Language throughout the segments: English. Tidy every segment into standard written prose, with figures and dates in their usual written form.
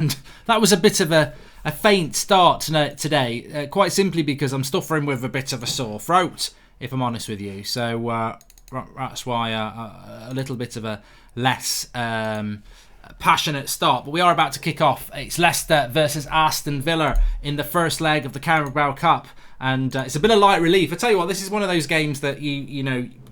And that was a bit of a faint start today, quite simply because I'm suffering with a bit of a sore throat, if I'm honest with you. So that's why a little bit of a less passionate start. But we are about to kick off. It's Leicester versus Aston Villa in the first leg of the Carabao Cup. And it's a bit of light relief. I tell you what, this is one of those games that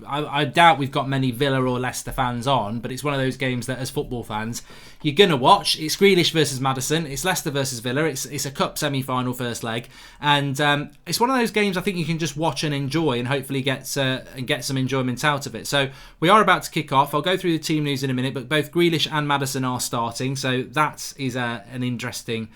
I doubt we've got many Villa or Leicester fans on, but it's one of those games that as football fans you're gonna watch. It's Grealish versus Maddison. It's Leicester versus Villa. It's a cup semi-final first leg, and it's one of those games I think you can just watch and enjoy, and hopefully get some enjoyment out of it. So we are about to kick off. I'll go through the team news in a minute, but both Grealish and Maddison are starting, so that is an interesting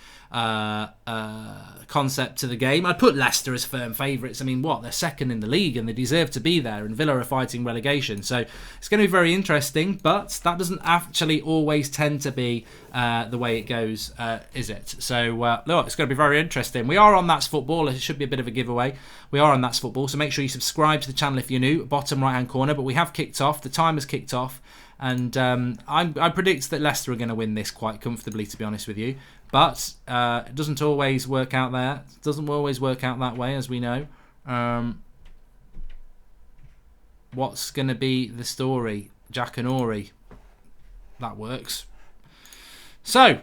concept to the game. I'd put Leicester as firm favourites. I mean, they're second in the league and they deserve to be there, and Villa are fighting relegation, so it's going to be very interesting, but that doesn't actually always tend to be the way it goes, is it? So look, it's going to be very interesting. We are on That's Football. It should be a bit of a giveaway. We are on That's Football, so make sure you subscribe to the channel if you're new, bottom right hand corner. But we have kicked off, the time has kicked off, and I predict that Leicester are going to win this quite comfortably, to be honest with you. But it doesn't always work out there. It doesn't always work out that way, as we know. What's going to be the story? Jack and Ori. That works. So,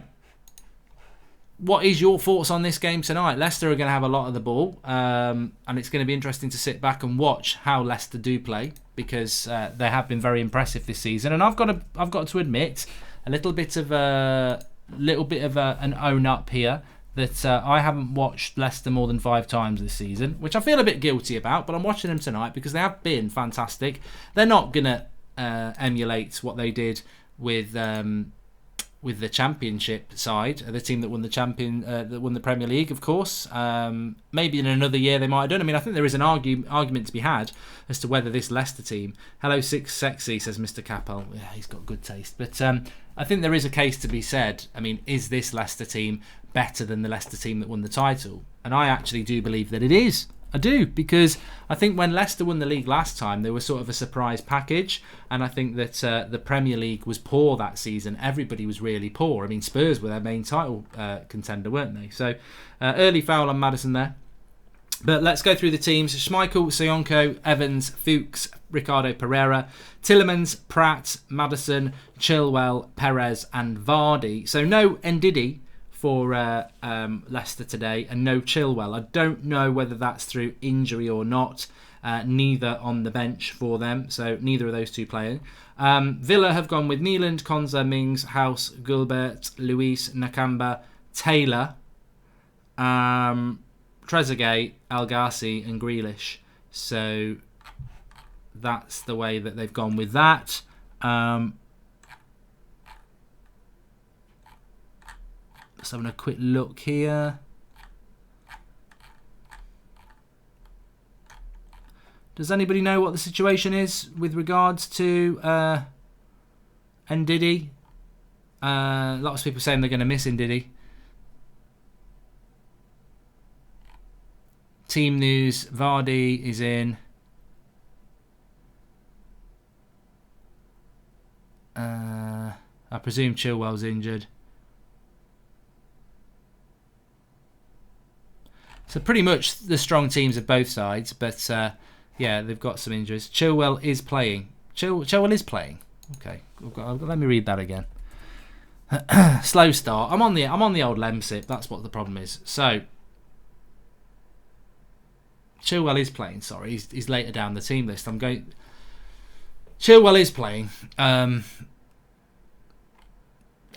what is your thoughts on this game tonight? Leicester are going to have a lot of the ball, and it's going to be interesting to sit back and watch how Leicester do play, because they have been very impressive this season. And I've got to admit a little bit of an own up here that I haven't watched Leicester more than 5 times this season, which I feel a bit guilty about, but I'm watching them tonight because they have been fantastic. They're not going to emulate what they did with the Championship side, the team that won the Premier League, of course. Maybe in another year they might have done. I mean, I think there is an argument to be had as to whether this Leicester team... Hello, Six Sexy, says Mr. Capel. Yeah, he's got good taste. But I think there is a case to be said. I mean, is this Leicester team better than the Leicester team that won the title? And I actually do believe that it is. I do, because I think when Leicester won the league last time, they were sort of a surprise package, and I think that the Premier League was poor that season. Everybody was really poor. I mean, Spurs were their main title contender, weren't they? So early foul on Maddison there. But let's go through the teams. Schmeichel, Sionko, Evans, Fuchs, Ricardo Pereira, Tielemans, Pratt, Maddison, Chilwell, Perez and Vardy. So no Ndidi for Leicester today, and no Chilwell. I don't know whether that's through injury or not. Neither on the bench for them, so neither of those two playing. Villa have gone with Nieland, Konza, Mings, House, Gulbert, Luis, Nakamba, Taylor, Trezeguet, El Ghazi and Grealish. So that's the way that they've gone with that. Just having a quick look here. Does anybody know what the situation is with regards to Ndidi? Lots of people saying they're going to miss Ndidi. Team news, Vardy is in. I presume Chilwell's injured. So pretty much the strong teams of both sides, but yeah, they've got some injuries. Chilwell is playing. Chilwell is playing. Okay, let me read that again. Slow start. I'm on the old Lemsip. That's what the problem is. So Chilwell is playing. Sorry, he's later down the team list. Chilwell is playing.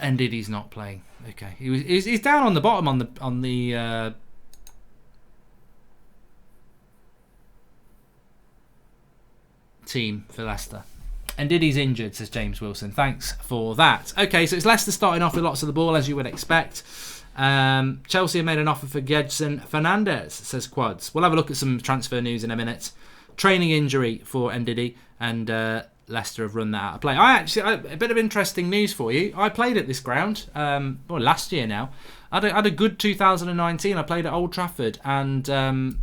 Ndidi's not playing. Okay, he's down on the bottom on the team for Leicester. Ndidi's injured, says James Wilson. Thanks for that. Okay, so it's Leicester starting off with lots of the ball, as you would expect. Chelsea have made an offer for Gedson Fernandes, says Quads. We'll have a look at some transfer news in a minute. Training injury for Ndidi, and Leicester have run that out of play. A bit of interesting news for you. I played at this ground last year now. I had a good 2019. I played at Old Trafford and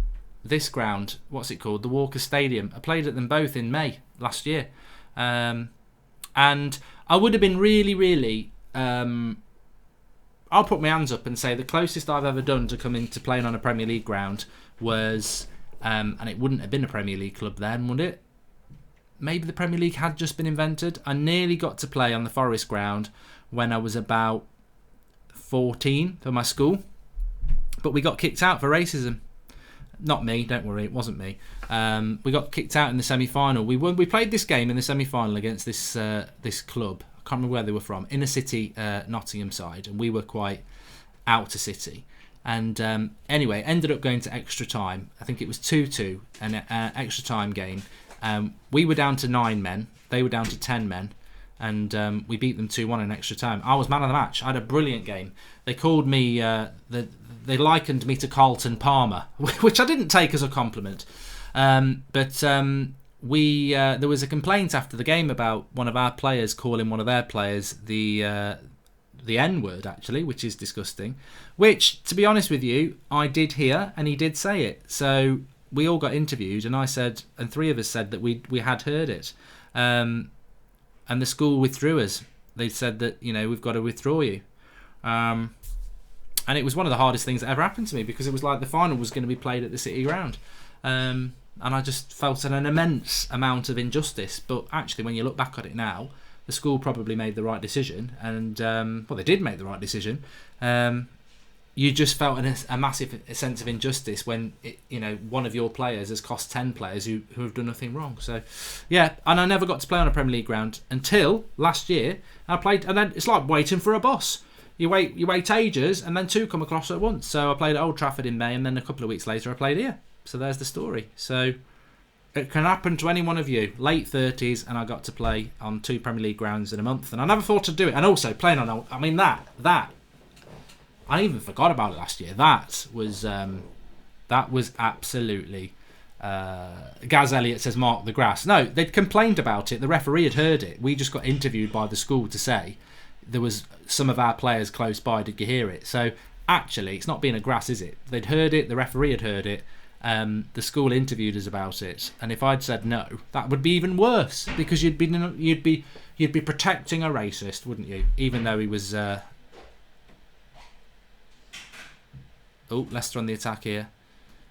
this ground, what's it called? The Walker Stadium. I played at them both in May last year. And I would have been really, really I'll put my hands up and say the closest I've ever done to coming to playing on a Premier League ground was, and it wouldn't have been a Premier League club then, would it? Maybe the Premier League had just been invented. I nearly got to play on the Forest ground when I was about 14 for my school, but we got kicked out for racism. Not me, don't worry, it wasn't me. We got kicked out in the semi-final. We played this game in the semi-final against this club. I can't remember where they were from. Inner city, Nottingham side, and we were quite outer city. And anyway, ended up going to extra time. I think it was 2-2, an extra time game. We were down to 9 men. They were down to 10 men. And we beat them 2-1 in extra time. I was man of the match. I had a brilliant game. They called me, they likened me to Carlton Palmer, which I didn't take as a compliment. But there was a complaint after the game about one of our players calling one of their players the N-word, actually, which is disgusting. Which, to be honest with you, I did hear, and he did say it. So we all got interviewed, and I said, and 3 of us said that we had heard it. And the school withdrew us. They said that, we've got to withdraw you. And it was one of the hardest things that ever happened to me, because it was like the final was going to be played at the City ground. And I just felt an immense amount of injustice. But actually, when you look back at it now, the school probably made the right decision. And, they did make the right decision. You just felt a massive sense of injustice when one of your players has cost 10 players who have done nothing wrong. So, yeah, and I never got to play on a Premier League ground until last year. I played, and then it's like waiting for a bus. You wait ages, and then 2 come across at once. So I played at Old Trafford in May, and then a couple of weeks later I played here. So there's the story. So it can happen to any one of you. Late 30s, and I got to play on 2 Premier League grounds in a month, and I never thought to do it. And also playing on, that. I even forgot about it last year. That was absolutely. Gaz Elliott says mark the grass. No, they'd complained about it. The referee had heard it. We just got interviewed by the school to say there was some of our players close by. Did you hear it? So actually, it's not being a grass, is it? They'd heard it. The referee had heard it. The school interviewed us about it, and if I'd said no, that would be even worse, because you'd be protecting a racist, wouldn't you? Even though he was. Leicester on the attack here.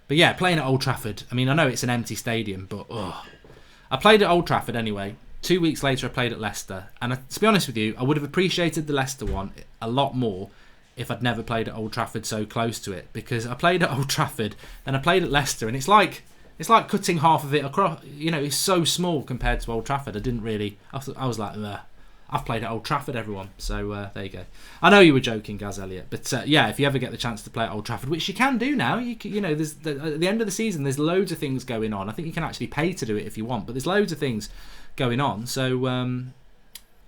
But yeah, playing at Old Trafford. I mean, I know it's an empty stadium, but I played at Old Trafford anyway. 2 weeks later, I played at Leicester. And to be honest with you, I would have appreciated the Leicester one a lot more if I'd never played at Old Trafford so close to it. Because I played at Old Trafford, then I played at Leicester, and it's like cutting half of it across. It's so small compared to Old Trafford. I was like, ugh. I've played at Old Trafford, everyone. So there you go. I know you were joking, Gaz Elliott, but yeah, if you ever get the chance to play at Old Trafford, which you can do now, there's at the end of the season, there's loads of things going on. I think you can actually pay to do it if you want, but there's loads of things going on. So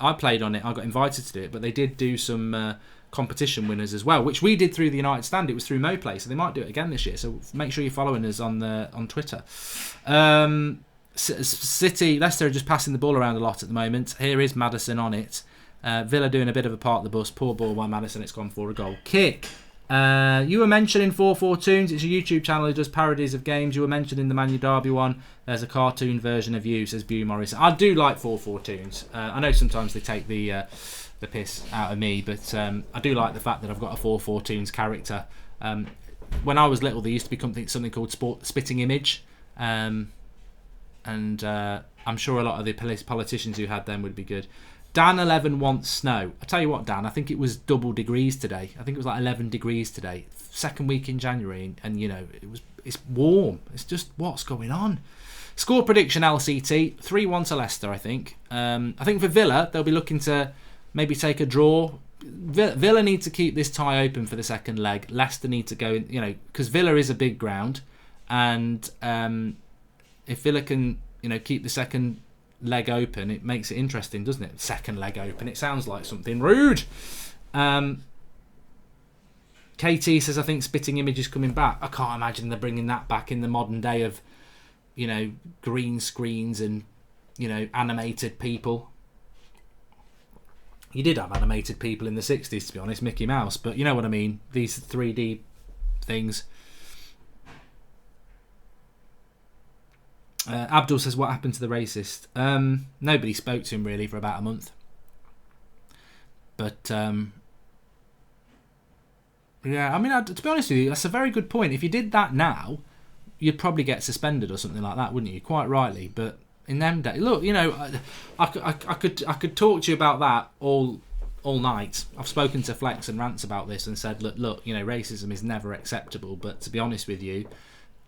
I played on it. I got invited to do it, but they did do some competition winners as well, which we did through the United Stand. It was through MoPlay, so they might do it again this year. So make sure you're following us on Twitter. City, Leicester are just passing the ball around a lot at the moment. Here is Maddison on it. Villa doing a bit of a part of the bus. Poor ball by Maddison. It's gone for a goal kick. You were mentioning 442 Toons. It's a YouTube channel who does parodies of games. You were mentioning the Man U Derby one. There's a cartoon version of you, says Bew Morris. I do like 442 Toons. I know sometimes they take the piss out of me, but I do like the fact that I've got a 442 Toons character. When I was little, there used to be something called Spitting Image. And I'm sure a lot of the politicians who had them would be good. Dan11 wants snow. I tell you what, Dan, I think it was double degrees today. I think it was like 11 degrees today. Second week in January, and it's warm. It's just what's going on. Score prediction LCT 3-1 to Leicester. I think for Villa, they'll be looking to maybe take a draw. Villa need to keep this tie open for the second leg. Leicester need to go, because Villa is a big ground, and if Villa can, keep the second leg open, it makes it interesting, doesn't it? Second leg open. It sounds like something rude. KT says, I think Spitting Image is coming back. I can't imagine they're bringing that back in the modern day of, green screens and, animated people. You did have animated people in the 60s, to be honest, Mickey Mouse, but you know what I mean. These 3D things. Abdul says, what happened to the racist? Nobody spoke to him really for about a month. But Yeah, I mean, to be honest with you, that's a very good point. If you did that now, you'd probably get suspended or something like that, wouldn't you? Quite rightly. But in them days, look, I could talk to you about that all night. I've spoken to Flex and Rants about this and said, look, racism is never acceptable. But to be honest with you,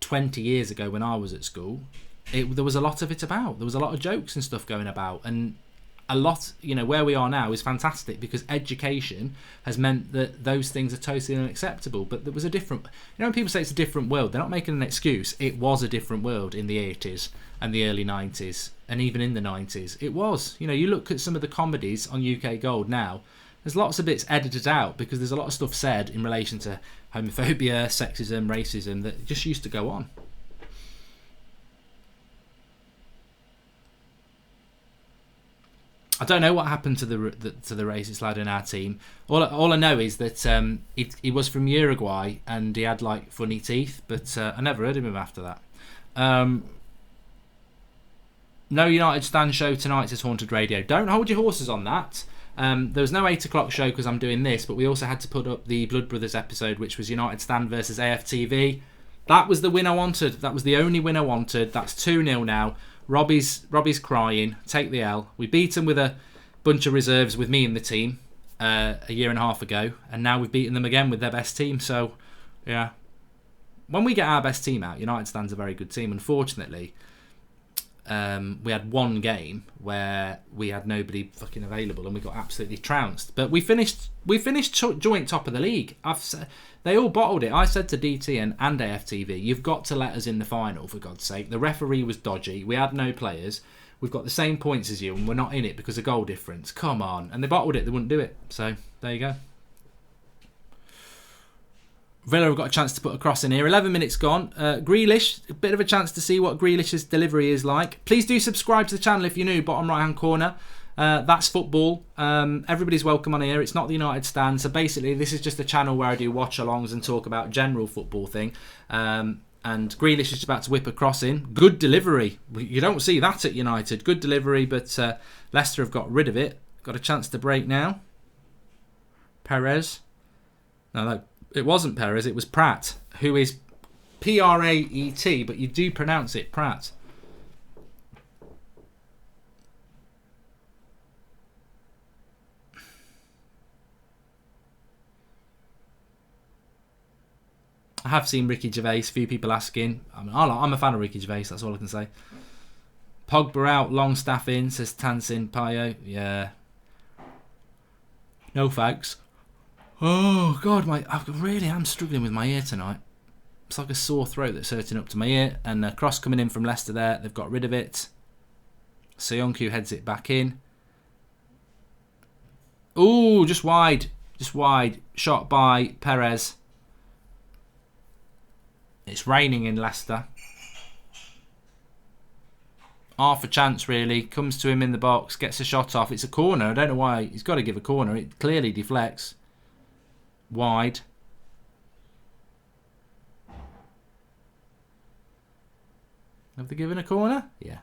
20 years ago when I was at school, there was a lot of it about. There was a lot of jokes and stuff going about, and a lot, where we are now is fantastic because education has meant that those things are totally unacceptable. But there was a different, when people say it's a different world, they're not making an excuse. It was a different world in the 80s and the early 90s and even in the 90s. It was. You look at some of the comedies on UK Gold now, there's lots of bits edited out because there's a lot of stuff said in relation to homophobia, sexism, racism that just used to go on. I don't know what happened to the racist lad in our team. All I know is that he was from Uruguay and he had like funny teeth, but I never heard of him after that. No United Stand show tonight, says Haunted Radio. Don't hold your horses on that. There was no 8 o'clock show because I'm doing this, but we also had to put up the Blood Brothers episode, which was United Stand versus AFTV. That was the win I wanted. That was the only win I wanted. That's 2-0 now. Robbie's crying. Take the L. We beat them with a bunch of reserves with me in the team a year and a half ago, and now we've beaten them again with their best team. So, yeah. When we get our best team out, United Stand's a very good team. Unfortunately, we had one game where we had nobody fucking available and we got absolutely trounced. But we finished joint top of the league. They all bottled it. I said to DT and AFTV, you've got to let us in the final, for God's sake. The referee was dodgy. We had no players. We've got the same points as you and we're not in it because of goal difference. Come on. And they bottled it. They wouldn't do it. So, there you go. Villa have got a chance to put a cross in here. 11 minutes gone. Grealish, a bit of a chance to see what Grealish's delivery is like. Please do subscribe to the channel if you're new. Bottom right-hand corner. That's football. Everybody's welcome on here. It's not the United Stand. So basically, this is just a channel where I do watch-alongs and talk about general football thing. And Grealish is about to whip a cross in. Good delivery. You don't see that at United. Good delivery, but Leicester have got rid of it. Got a chance to break now. Perez. No, it wasn't Perez, it was Pratt, who is Praet, but you do pronounce it Pratt. I have seen Ricky Gervais, few people asking. I'm a fan of Ricky Gervais, that's all I can say. Pogba out, Longstaff in, says Tansin Payo. Yeah. No thanks. Oh, God, I really am struggling with my ear tonight. It's like a sore throat that's hurting up to my ear. And a cross coming in from Leicester there. They've got rid of it. Soyuncu heads it back in. Ooh, just wide. Just wide. Shot by Perez. It's raining in Leicester. Half a chance, really. Comes to him in the box. Gets a shot off. It's a corner. I don't know why. He's got to give a corner. It clearly deflects. Wide. Have they given a corner? Yeah.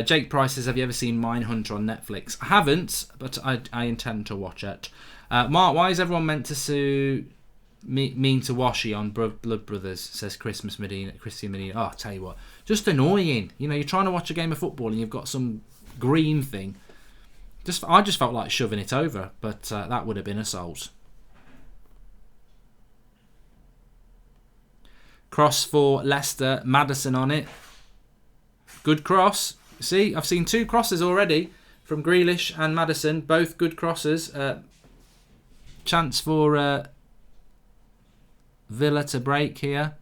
Jake Price says, have you ever seen Mindhunter on Netflix? I haven't, but I intend to watch it. Mark, why is everyone meant to sue mean to Washy on Blood Brothers? Says Christian Medina. Oh, I'll tell you what. Just annoying. You're trying to watch a game of football and you've got some green thing. I just felt like shoving it over, but that would have been assault. Cross for Leicester. Maddison on it. Good cross. See, I've seen 2 crosses already from Grealish and Maddison. Both good crosses. Chance for Villa to break here.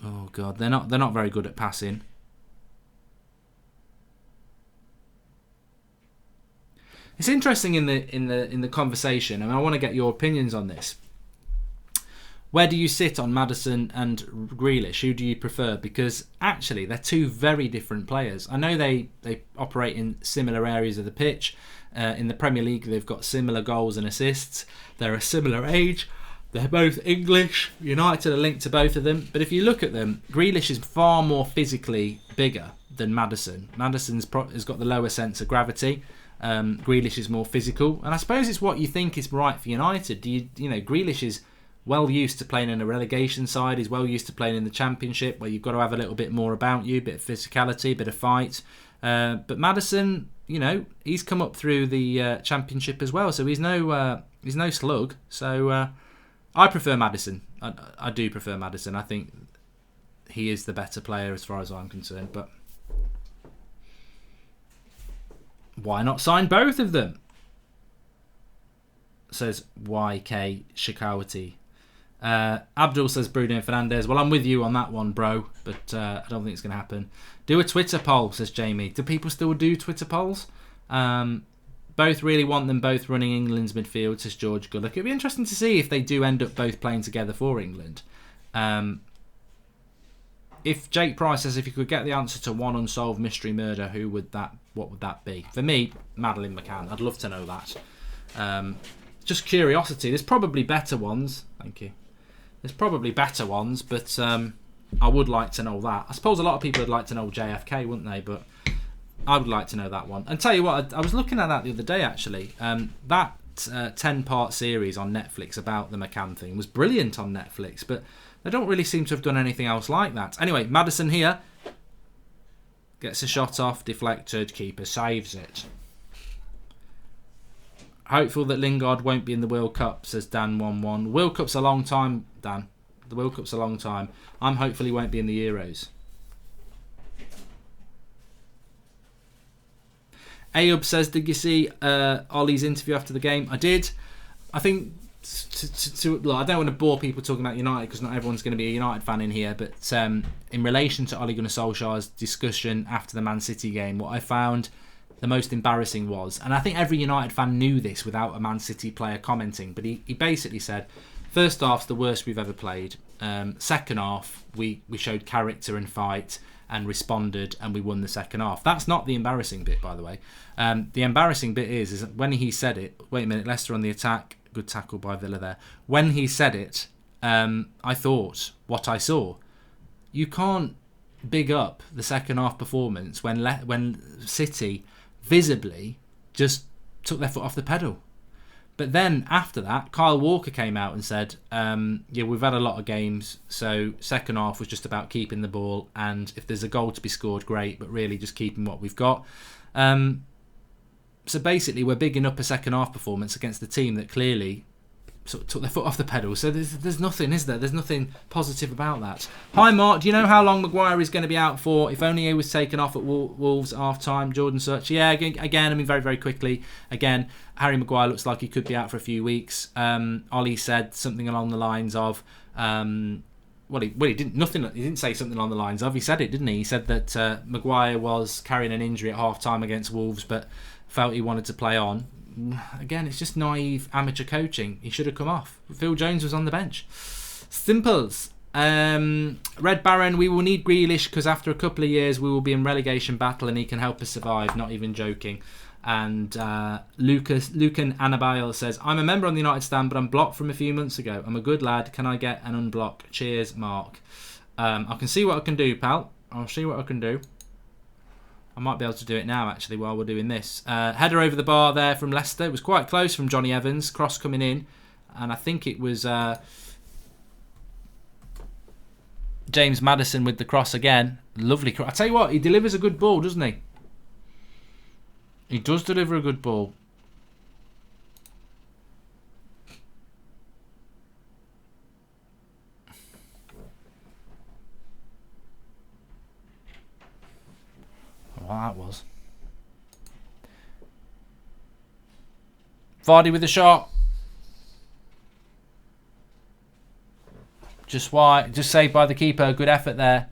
Oh God, they're not very good at passing. It's interesting in the conversation, and I want to get your opinions on this. Where do you sit on Maddison and Grealish? Who do you prefer? Because actually, they're 2 very different players. I know they operate in similar areas of the pitch. In the Premier League, they've got similar goals and assists. They're a similar age. They're both English. United are linked to both of them. But if you look at them, Grealish is far more physically bigger than Maddison. Maddison's has got the lower sense of gravity. Grealish is more physical, and I suppose it's what you think is right for United. You know, Grealish is well used to playing in a relegation side. He's well used to playing in the Championship, where you've got to have a little bit more about you, a bit of physicality, a bit of fight. But Maddison, you know, he's come up through the Championship as well, so he's no slug. So I prefer Maddison. I do prefer Maddison. I think he is the better player as far as I'm concerned. But why not sign both of them? Says YK Shikawati. Abdul says Bruno Fernandes. Well, I'm with you on that one, bro, but I don't think it's going to happen. Do a Twitter poll, says Jamie. Do people still do Twitter polls? Both really want them both running England's midfield, says George Gullock. It'd be interesting to see if they do end up both playing together for England. If Jake Price says if you could get the answer to one unsolved mystery murder, what would that be? For me, Madeleine McCann. I'd love to know that. Just curiosity. There's probably better ones. Thank you. There's probably better ones, but I would like to know that. I suppose a lot of people would like to know JFK, wouldn't they? But I would like to know that one. And tell you what, I was looking at that the other day, actually. That 10-part series on Netflix about the McCann thing was brilliant on Netflix, but they don't really seem to have done anything else like that. Anyway, Maddison here gets a shot off, deflected, keeper saves it. Hopeful that Lingard won't be in the World Cup, says Dan11. World Cup's a long time, Dan. The World Cup's a long time. I'm hopeful he won't be in the Euros. Ayub says, did you see Ollie's interview after the game? I did. I think, look, I don't want to bore people talking about United because not everyone's going to be a United fan in here, but in relation to Ole Gunnar Solskjaer's discussion after the Man City game, what I found the most embarrassing was, and I think every United fan knew this without a Man City player commenting, but he basically said, first half's the worst we've ever played. Second half, we showed character and fight and responded and we won the second half. That's not the embarrassing bit, by the way. The embarrassing bit is when he said it, wait a minute, Leicester on the attack, good tackle by Villa there. When he said it, I thought what I saw. You can't big up the second half performance when City visibly just took their foot off the pedal. But then after that, Kyle Walker came out and said, yeah, we've had a lot of games, so second half was just about keeping the ball, and if there's a goal to be scored, great, but really just keeping what we've got. So basically, we're bigging up a second half performance against the team that clearly sort of took their foot off the pedal. So there's nothing, is there? There's nothing positive about that. Hi, Mark. Do you know how long Maguire is going to be out for? If only he was taken off at Wolves half-time. Jordan Search. Yeah, again, I mean, very, very quickly. Again, Harry Maguire looks like he could be out for a few weeks. Ollie said something along the lines of... he didn't say something along the lines of. He said it, didn't he? He said that Maguire was carrying an injury at half-time against Wolves, but felt he wanted to play on. Again, it's just naive amateur coaching. He should have come off. Phil Jones was on the bench. Simples. Red Baron, we will need Grealish because after a couple of years we will be in relegation battle and he can help us survive. Not even joking. And Lucan Anabile says, I'm a member on the United stand, but I'm blocked from a few months ago. I'm a good lad. Can I get an unblock? Cheers, Mark. I can see what I can do, pal. I'll see what I can do. I might be able to do it now, actually, while we're doing this. Header over the bar there from Leicester. It was quite close from Johnny Evans. Cross coming in. And I think it was James Maddison with the cross again. Lovely cross. I tell you what, he delivers a good ball, doesn't he? He does deliver a good ball. Well, that was. Vardy with the shot. Just saved by the keeper. Good effort there.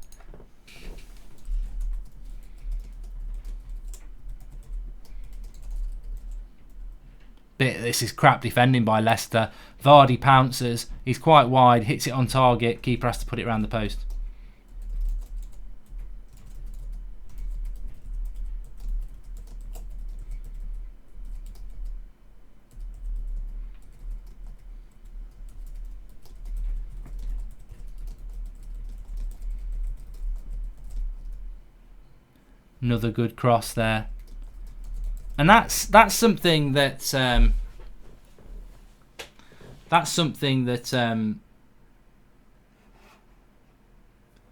This is crap defending by Leicester. Vardy pounces. He's quite wide. Hits it on target. Keeper has to put it around the post. Another good cross there. And that's something that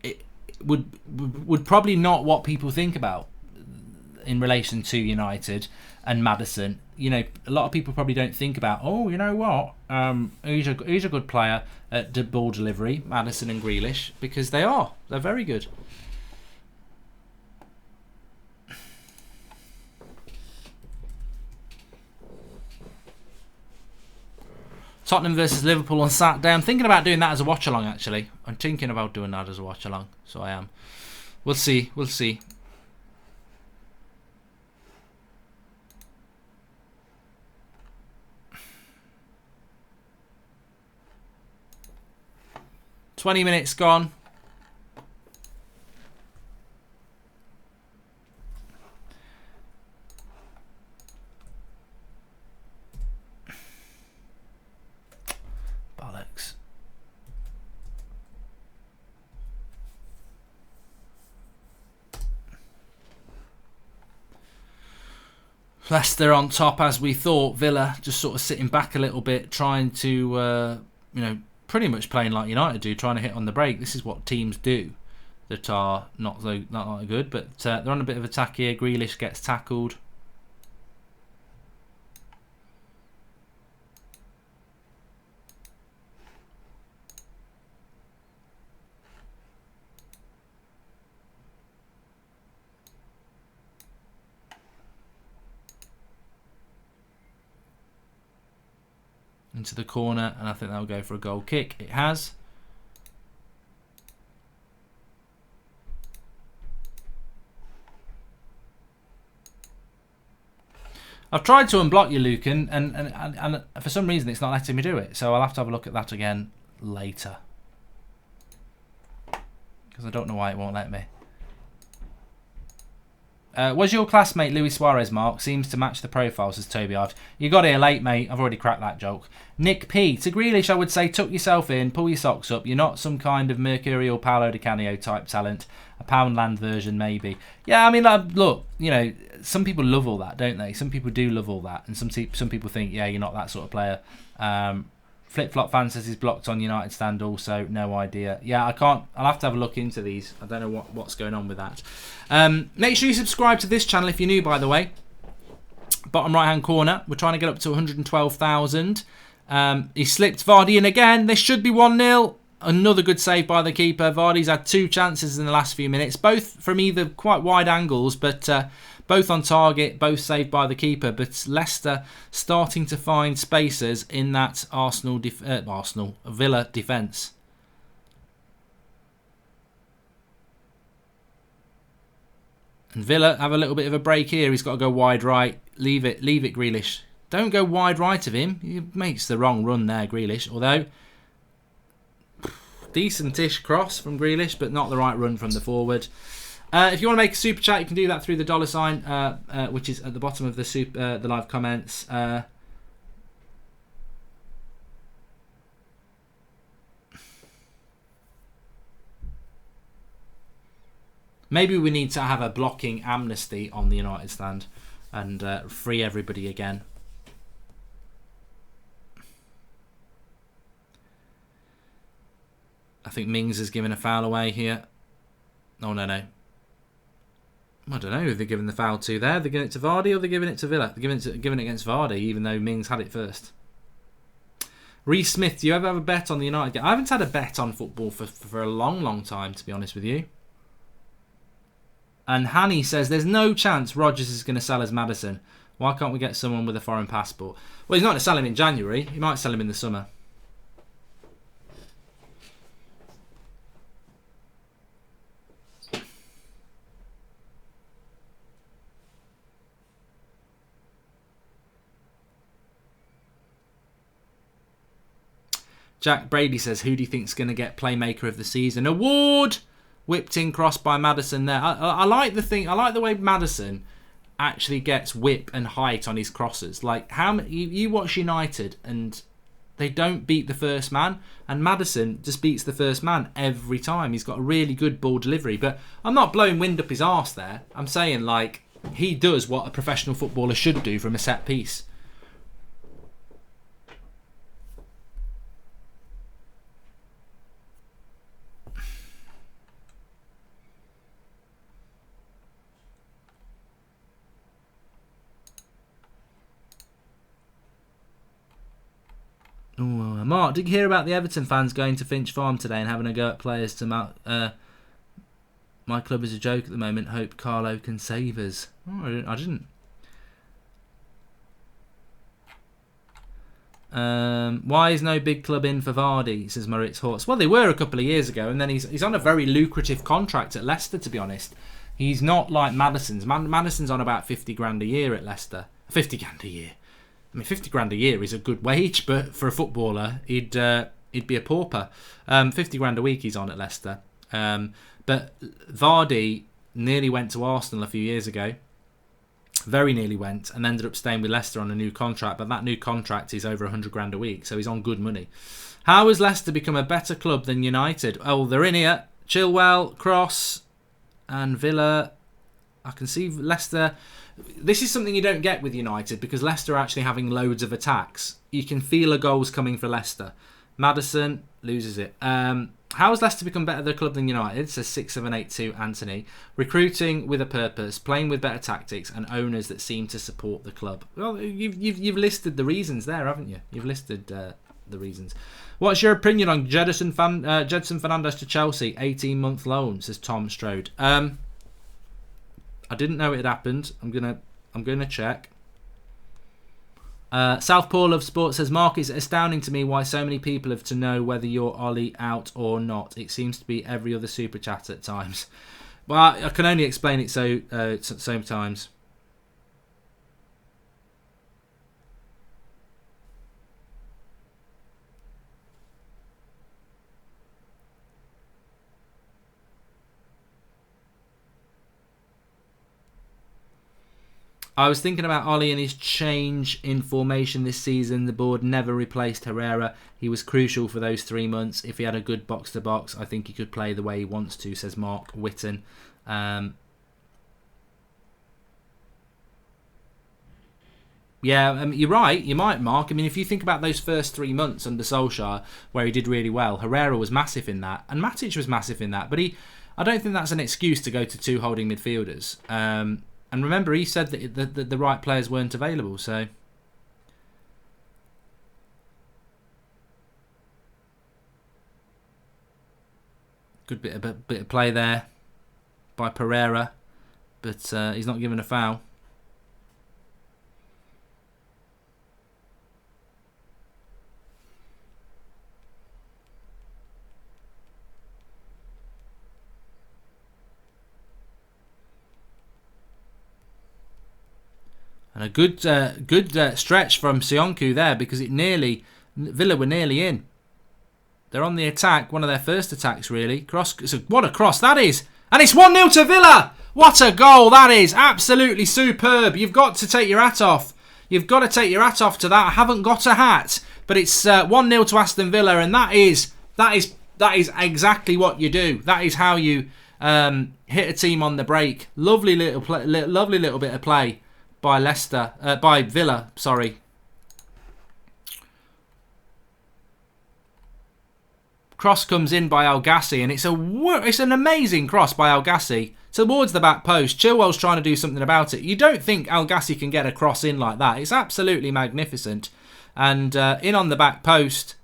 it would probably not what people think about in relation to United and Maddison. You know, a lot of people probably don't think about, oh, you know what, who's a good player at ball delivery, Maddison and Grealish, because they're very good. Tottenham versus Liverpool on Saturday. I'm thinking about doing that as a watch along. Actually, I'm thinking about doing that as a watch along. So I am. We'll see. 20 minutes gone. Bollocks. Leicester on top as we thought. Villa just sort of sitting back a little bit, trying to, pretty much playing like United do, trying to hit on the break. This is what teams do that are not good, but they're on a bit of attack here. Grealish gets tackled. Into the corner, and I think that'll go for a goal kick. It has. I've tried to unblock you, Lucan, and for some reason it's not letting me do it. So I'll have to have a look at that again later, because I don't know why it won't let me. Was your classmate Luis Suarez, Mark? Seems to match the profile, says Toby Art. You got here late, mate. I've already cracked that joke. Nick P. To Grealish, I would say tuck yourself in, pull your socks up. You're not some kind of Mercurial Paolo Di Canio type talent. A Poundland version, maybe. Yeah, I mean, look, some people love all that, don't they? Some people do love all that. And some people think, yeah, you're not that sort of player. Flip Flop Fan says he's blocked on United stand also. No idea. Yeah, I can't. I'll have to have a look into these. I don't know what's going on with that. Make sure you subscribe to this channel if you're new, by the way. Bottom right hand corner. We're trying to get up to 112,000. He slipped Vardy in again. This should be 1-0. Another good save by the keeper. Vardy's had 2 chances in the last few minutes, both from either quite wide angles, but both on target, both saved by the keeper. But Leicester starting to find spaces in that Villa defence. And Villa have a little bit of a break here. He's got to go wide right. Leave it, Grealish. Don't go wide right of him. He makes the wrong run there, Grealish. Although, decent-ish cross from Grealish, but not the right run from the forward. If you want to make a super chat, you can do that through the $sign, which is at the bottom of the live comments. Maybe we need to have a blocking amnesty on the United stand and free everybody again. I think Mings has given a foul away here. Oh, no. I don't know who they're giving the foul to there. They're giving it to Vardy or they're giving it to Villa? They're giving it against Vardy, even though Mings had it first. Reece Smith, do you ever have a bet on the United game? I haven't had a bet on football for a long, long time, to be honest with you. And Hanny says, there's no chance Rodgers is going to sell as Maddison. Why can't we get someone with a foreign passport? Well, he's not going to sell him in January. He might sell him in the summer. Jack Brady says, who do you think's going to get Playmaker of the Season award? Whipped in cross by Maddison there. I like the way Maddison actually gets whip and height on his crosses. Like, you watch United and they don't beat the first man, and Maddison just beats the first man every time. He's got a really good ball delivery, but I'm not blowing wind up his arse there. I'm saying, like, He does what a professional footballer should do from a set piece. Mark, did you hear about the Everton fans going to Finch Farm today and having a go at players to my club is a joke at the moment. Hope Carlo can save us. Oh, I didn't. Why is no big club in for Vardy, says Moritz Horst. Well, they were a couple of years ago, and then he's on a very lucrative contract at Leicester, to be honest. He's not like Maddison's. Maddison's on about 50 grand a year at Leicester. 50 grand a year. I mean, 50 grand a year is a good wage, but for a footballer, he'd be a pauper. 50 grand a week he's on at Leicester. But Vardy nearly went to Arsenal a few years ago. Very nearly went, and ended up staying with Leicester on a new contract. But that new contract is over 100 grand a week, so he's on good money. How has Leicester become a better club than United? Oh, they're in here. Chilwell, Cross, and Villa. I can see Leicester. This is something you don't get with United because Leicester are actually having loads of attacks. You can feel the goals coming for Leicester. Maddison loses it. How has Leicester become better the club than United? Says 6782 Anthony. Recruiting with a purpose, playing with better tactics, and owners that seem to support the club. Well, you've listed the reasons there, haven't you? You've listed the reasons. What's your opinion on Jedson Fernandes to Chelsea? 18-month loan, says Tom Strode. I didn't know it had happened. I'm gonna check. Southpaw Love Sport says, Mark, it's astounding to me why so many people have to know whether you're Ollie out or not. It seems to be every other super chat at times. Well, I can only explain it so times. I was thinking about Ollie and his change in formation this season. The board never replaced Herrera. He was crucial for those 3 months. If he had a good box-to-box, I think he could play the way he wants to, says Mark Witten. Yeah, you're right. You might, Mark. I mean, if you think about those first 3 months under Solskjaer, where he did really well, Herrera was massive in that, and Matic was massive in that. But I don't think that's an excuse to go to 2 holding midfielders. And remember, he said that the right players weren't available, so... Good bit of play there by Pereira, but he's not given a foul. And a good stretch from Sionku there, because Villa were nearly in. They're on the attack, one of their first attacks really. What a cross that is! And it's 1-0 to Villa! What a goal that is! Absolutely superb. You've got to take your hat off. You've got to take your hat off to that. I haven't got a hat, but it's 1-0 to Aston Villa, and that is exactly what you do. That is how you hit a team on the break. Lovely little bit of play by Villa, sorry. Cross comes in by El Gassi, and it's an amazing cross by El Gassi towards the back post. Chilwell's trying to do something about it. You don't think El Gassi can get a cross in like that. It's absolutely magnificent. And in on the back post.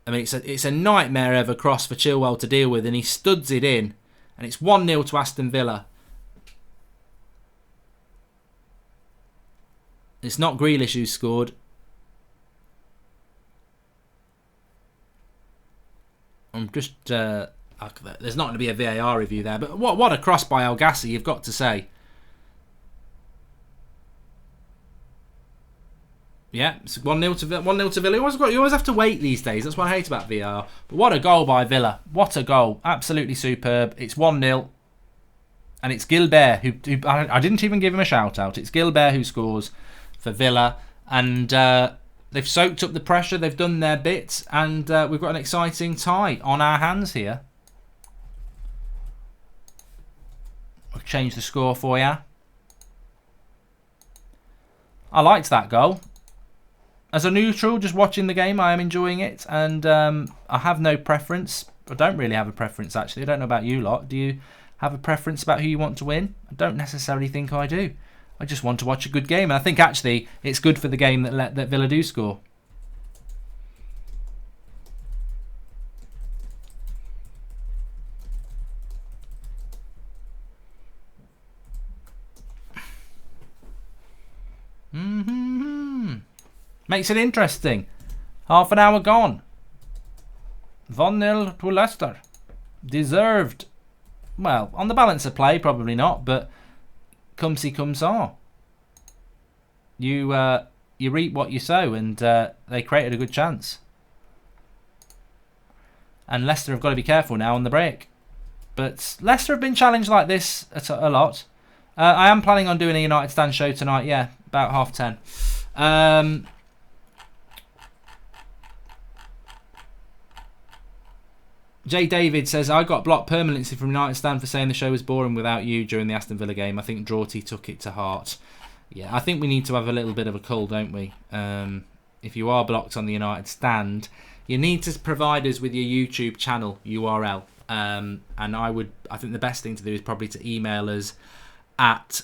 I mean, it's a nightmare of a cross for Chilwell to deal with, and he studs it in. And it's 1-0 to Aston Villa. It's not Grealish who scored. I'm just... there's not going to be a VAR review there, but what a cross by El Gassi, you've got to say. Yeah, it's 1-0 to Villa. You always have to wait these days. That's what I hate about VAR. But what a goal by Villa. What a goal. Absolutely superb. It's 1-0. And it's Gilbert who I didn't even give him a shout out. It's Gilbert who scores for Villa, and they've soaked up the pressure, they've done their bit, and we've got an exciting tie on our hands here. I'll change the score for you. I liked that goal. As a neutral, just watching the game, I am enjoying it. And I have no preference. I don't really have a preference, actually. I don't know about you lot. Do you have a preference about who you want to win? I don't necessarily think I do. I just want to watch a good game. And I think, actually, it's good for the game that Villa do score. Makes it interesting. Half an hour gone. 1-0 to Leicester. Deserved. Well, on the balance of play, probably not, but come see, come saw. You reap what you sow, and they created a good chance. And Leicester have got to be careful now on the break. But Leicester have been challenged like this a lot. I am planning on doing a United Stand show tonight, yeah, about 10:30. Jay David says, I got blocked permanently from United Stand for saying the show was boring without you during the Aston Villa game. I think Drawty took it to heart. Yeah, I think we need to have a little bit of a cull, don't we? If you are blocked on the United Stand, you need to provide us with your YouTube channel URL. And I think the best thing to do is probably to email us at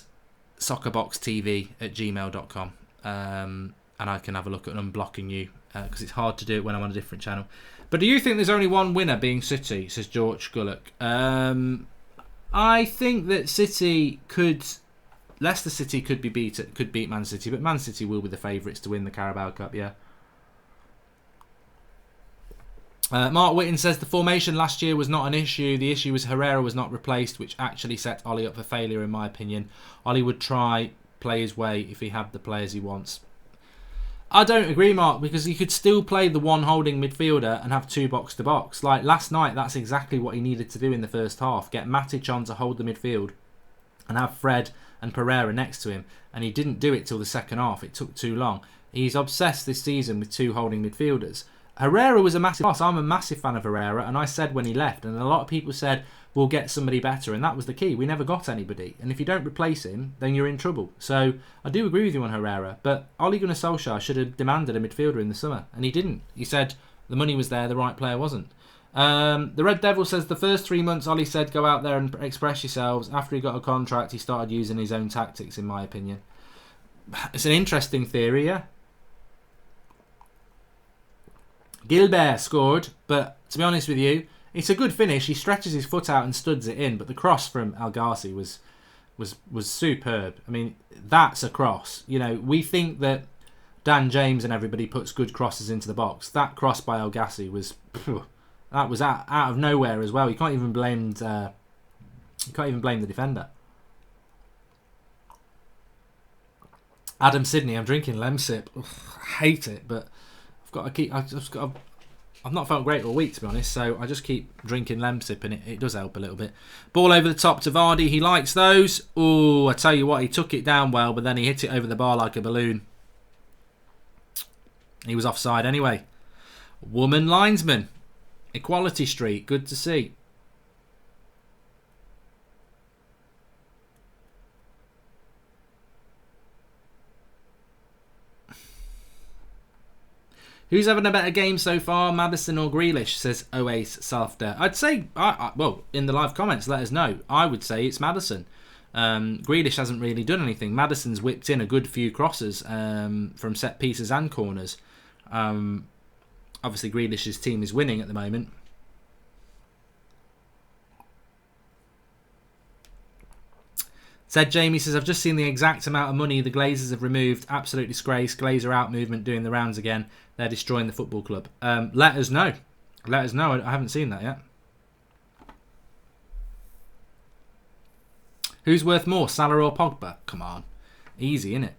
soccerboxtv@gmail.com. And I can have a look at unblocking you, because it's hard to do it when I'm on a different channel. But do you think there's only one winner, being City, says George Gullock? I think that Leicester City could beat Man City, but Man City will be the favourites to win the Carabao Cup, yeah. Mark Whitten says the formation last year was not an issue. The issue was Herrera was not replaced, which actually set Ollie up for failure, in my opinion. Ollie would play his way if he had the players he wants. I don't agree, Mark, because he could still play the one holding midfielder and have two box-to-box. Like last night, that's exactly what he needed to do in the first half. Get Matic on to hold the midfield and have Fred and Pereira next to him. And he didn't do it till the second half. It took too long. He's obsessed this season with two holding midfielders. Herrera was a massive loss. I'm a massive fan of Herrera, and I said when he left, and a lot of people said, we'll get somebody better, and that was the key. We never got anybody, and if you don't replace him, then you're in trouble. So I do agree with you on Herrera, but Ole Gunnar Solskjaer should have demanded a midfielder in the summer, and he didn't. He said the money was there, the right player wasn't. The Red Devil says the first 3 months Ollie said go out there and express yourselves. After he got a contract, he started using his own tactics, in my opinion. It's an interesting theory, yeah. Gilbert scored, but to be honest with you, it's a good finish. He stretches his foot out and studs it in, but the cross from El Ghazi was superb. I mean, that's a cross. You know, we think that Dan James and everybody puts good crosses into the box. That cross by El Ghazi was out of nowhere as well. You can't even blame the defender. Adam Sidney, I'm drinking Lemsip. I hate it, but I've not felt great all week, to be honest, so I just keep drinking Lemsip, and it does help a little bit. Ball over the top to Vardy. He likes those. Oh, I tell you what, he took it down well, but then he hit it over the bar like a balloon. He was offside anyway. Woman linesman. Equality Street. Good to see. Who's having a better game so far, Maddison or Grealish, says Oace Salfter. I'd say, well, in the live comments, let us know. I would say it's Maddison. Grealish hasn't really done anything. Maddison's whipped in a good few crosses from set pieces and corners. Obviously, Grealish's team is winning at the moment. Said Jamie says, I've just seen the exact amount of money the Glazers have removed. Absolute disgrace. Glazer out movement doing the rounds again. They're destroying the football club. Let us know. Let us know. I haven't seen that yet. Who's worth more, Salah or Pogba? Come on. Easy, innit?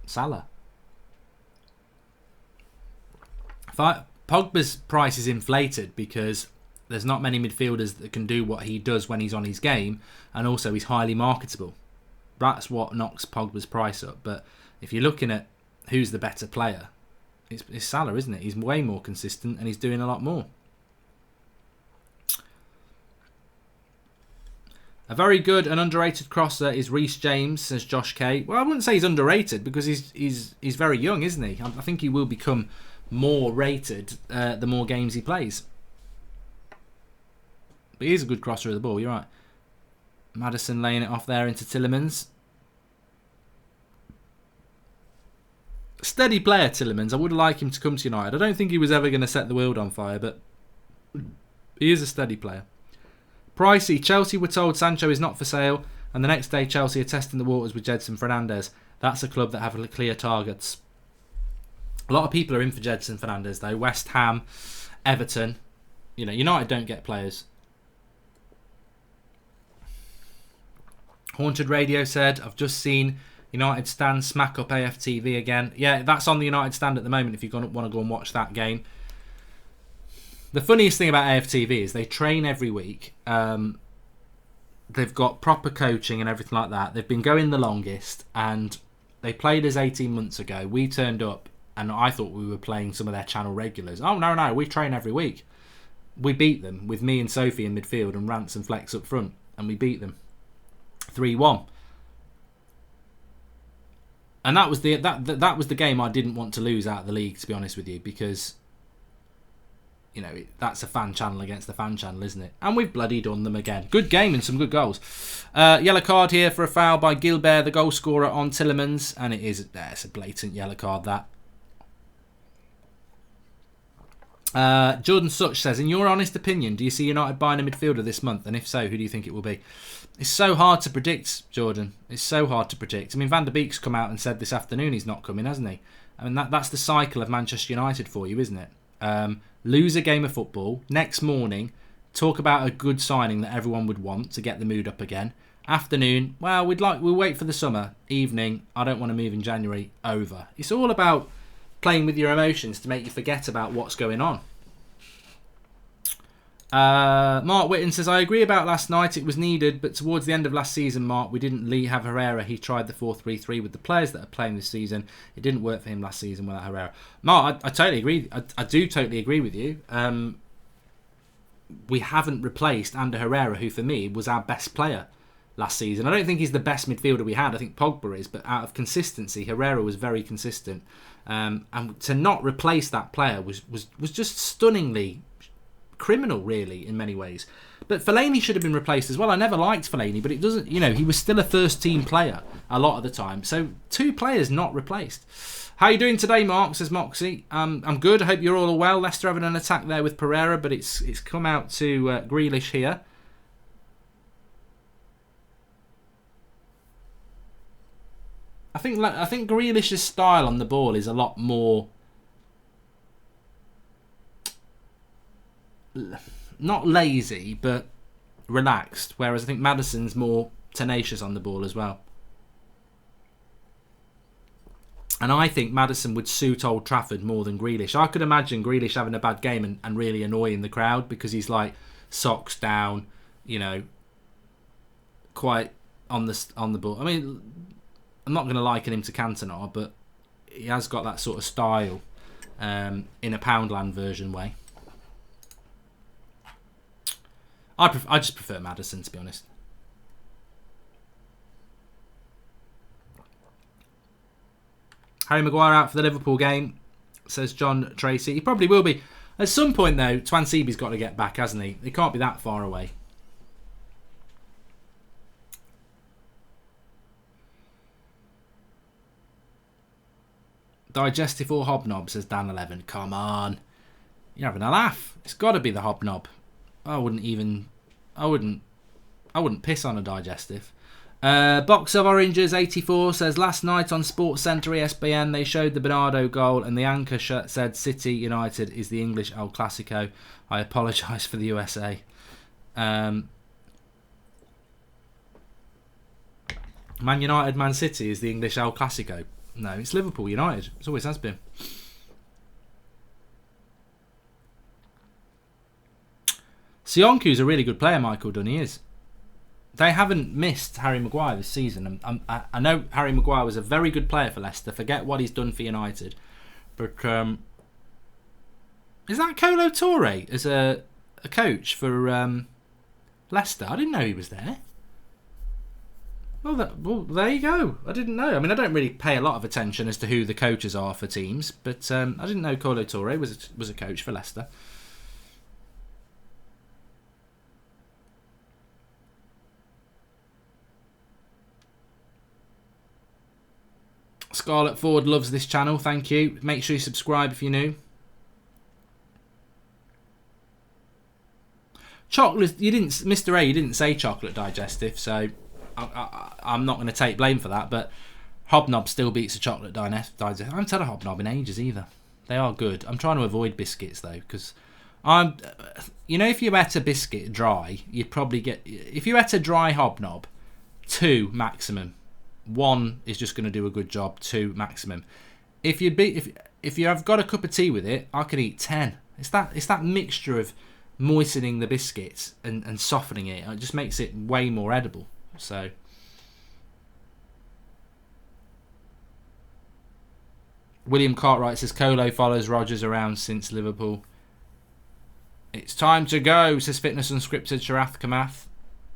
Salah. Pogba's price is inflated because there's not many midfielders that can do what he does when he's on his game, and also he's highly marketable. That's what knocks Pogba's price up. But if you're looking at who's the better player, it's Salah, isn't it? He's way more consistent and he's doing a lot more. A very good and underrated crosser is Reece James, says Josh K. Well, I wouldn't say he's underrated because he's very young, isn't he? I think he will become more rated the more games he plays. But he's a good crosser of the ball, you're right. Maddison laying it off there into Tielemans. Steady player, Tielemans. I would like him to come to United. I don't think he was ever going to set the world on fire, but he is a steady player. Pricey. Chelsea were told Sancho is not for sale, and the next day Chelsea are testing the waters with Jedson Fernandes. That's a club that have clear targets. A lot of people are in for Jedson Fernandes, though. West Ham, Everton. United don't get players. Haunted Radio said, I've just seen United stand smack up AFTV again. Yeah, that's on the United stand at the moment if you want to go and watch that game. The funniest thing about AFTV is they train every week. They've got proper coaching and everything like that. They've been going the longest, and they played us 18 months ago. We turned up and I thought we were playing some of their channel regulars. Oh, no, we train every week. We beat them with me and Sophie in midfield and Rance and Flex up front, and we beat them 3-1. And that was the game I didn't want to lose out of the league, to be honest with you, because that's a fan channel against the fan channel, isn't it? And we've bloody done them again. Good game and some good goals. Yellow card here for a foul by Gilbert, the goal scorer, on Tielemans, and it's a blatant yellow card, that. Jordan Such says, in your honest opinion, do you see United buying a midfielder this month? And if so, who do you think it will be? It's so hard to predict, Jordan. It's so hard to predict. I mean, Van der Beek's come out and said this afternoon he's not coming, hasn't he? I mean, that's the cycle of Manchester United for you, isn't it? Lose a game of football. Next morning, talk about a good signing that everyone would want to get the mood up again. Afternoon, well, we'll wait for the summer. Evening, I don't want to move in January. Over. It's all about playing with your emotions to make you forget about what's going on. Mark Whitten says, I agree about last night. It was needed, but towards the end of last season, Mark, we didn't have Herrera. He tried the 4-3-3 with the players that are playing this season. It didn't work for him last season without Herrera. Mark, I totally agree. I do totally agree with you. We haven't replaced Ander Herrera, who for me was our best player last season. I don't think he's the best midfielder we had. I think Pogba is, but out of consistency, Herrera was very consistent. And to not replace that player was just stunningly criminal, really, in many ways. But Fellaini should have been replaced as well. I never liked Fellaini, but it doesn't, he was still a first team player a lot of the time. So 2 players not replaced. How are you doing today, Mark? Says Moxie. I'm good. I hope you're all well. Leicester having an attack there with Pereira, but it's come out to Grealish here. I think Grealish's style on the ball is a lot more, not lazy, but relaxed. Whereas I think Maddison's more tenacious on the ball as well. And I think Maddison would suit Old Trafford more than Grealish. I could imagine Grealish having a bad game and really annoying the crowd because he's like socks down, quite on the ball. I mean, I'm not going to liken him to Cantona, but he has got that sort of style in a Poundland version way. I just prefer Maddison, to be honest. Harry Maguire out for the Liverpool game, says John Tracy. He probably will be. At some point, though, Twansibi's got to get back, hasn't he? He can't be that far away. Digestive or hobnob, says Dan11. Come on. You're having a laugh. It's got to be the hobnob. I wouldn't piss on a digestive. Box of Oranges 84 says, last night on Sports Centre ESPN they showed the Bernardo goal and the anchor said City United is the English El Clasico. I apologise for the USA. Man United Man City is the English El Clasico. No, it's Liverpool United. It always has been. Sionku's a really good player, Michael Dunn. He is. They haven't missed Harry Maguire this season. I know Harry Maguire was a very good player for Leicester. Forget what he's done for United. But is that Kolo Touré as a coach for Leicester? I didn't know he was there. Well, there you go. I didn't know. I mean, I don't really pay a lot of attention as to who the coaches are for teams, but I didn't know Colo Touré was a coach for Leicester. Scarlett Ford loves this channel. Thank you. Make sure you subscribe if you're new. Chocolate. You didn't, Mr. A. You didn't say chocolate digestive, so I'm not going to take blame for that. But Hobnob still beats a chocolate digestive. I haven't had a Hobnob in ages either. They are good. I'm trying to avoid biscuits though, because if you ate a biscuit dry, you'd probably get. If you ate a dry Hobnob, 2 maximum. 1 is just going to do a good job. 2 maximum. If you have got a cup of tea with it, I could eat 10. It's that mixture of moistening the biscuits and softening it. It just makes it way more edible. So William Cartwright says Colo follows Rodgers around since Liverpool. It's time to go, says Fitness Unscripted Sharath Kamath.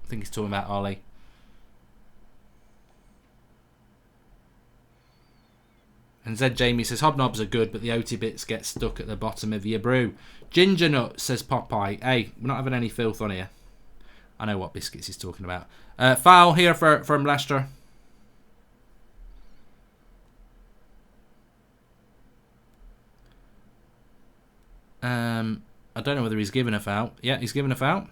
I think he's talking about Ollie. And Zed Jamie says Hobnobs are good, but the oaty bits get stuck at the bottom of your brew. Ginger Nut says Popeye. Hey, we're not having any filth on here. I know what biscuits he's talking about. Foul here from Leicester. I don't know whether he's given a foul. Yeah, he's given a foul.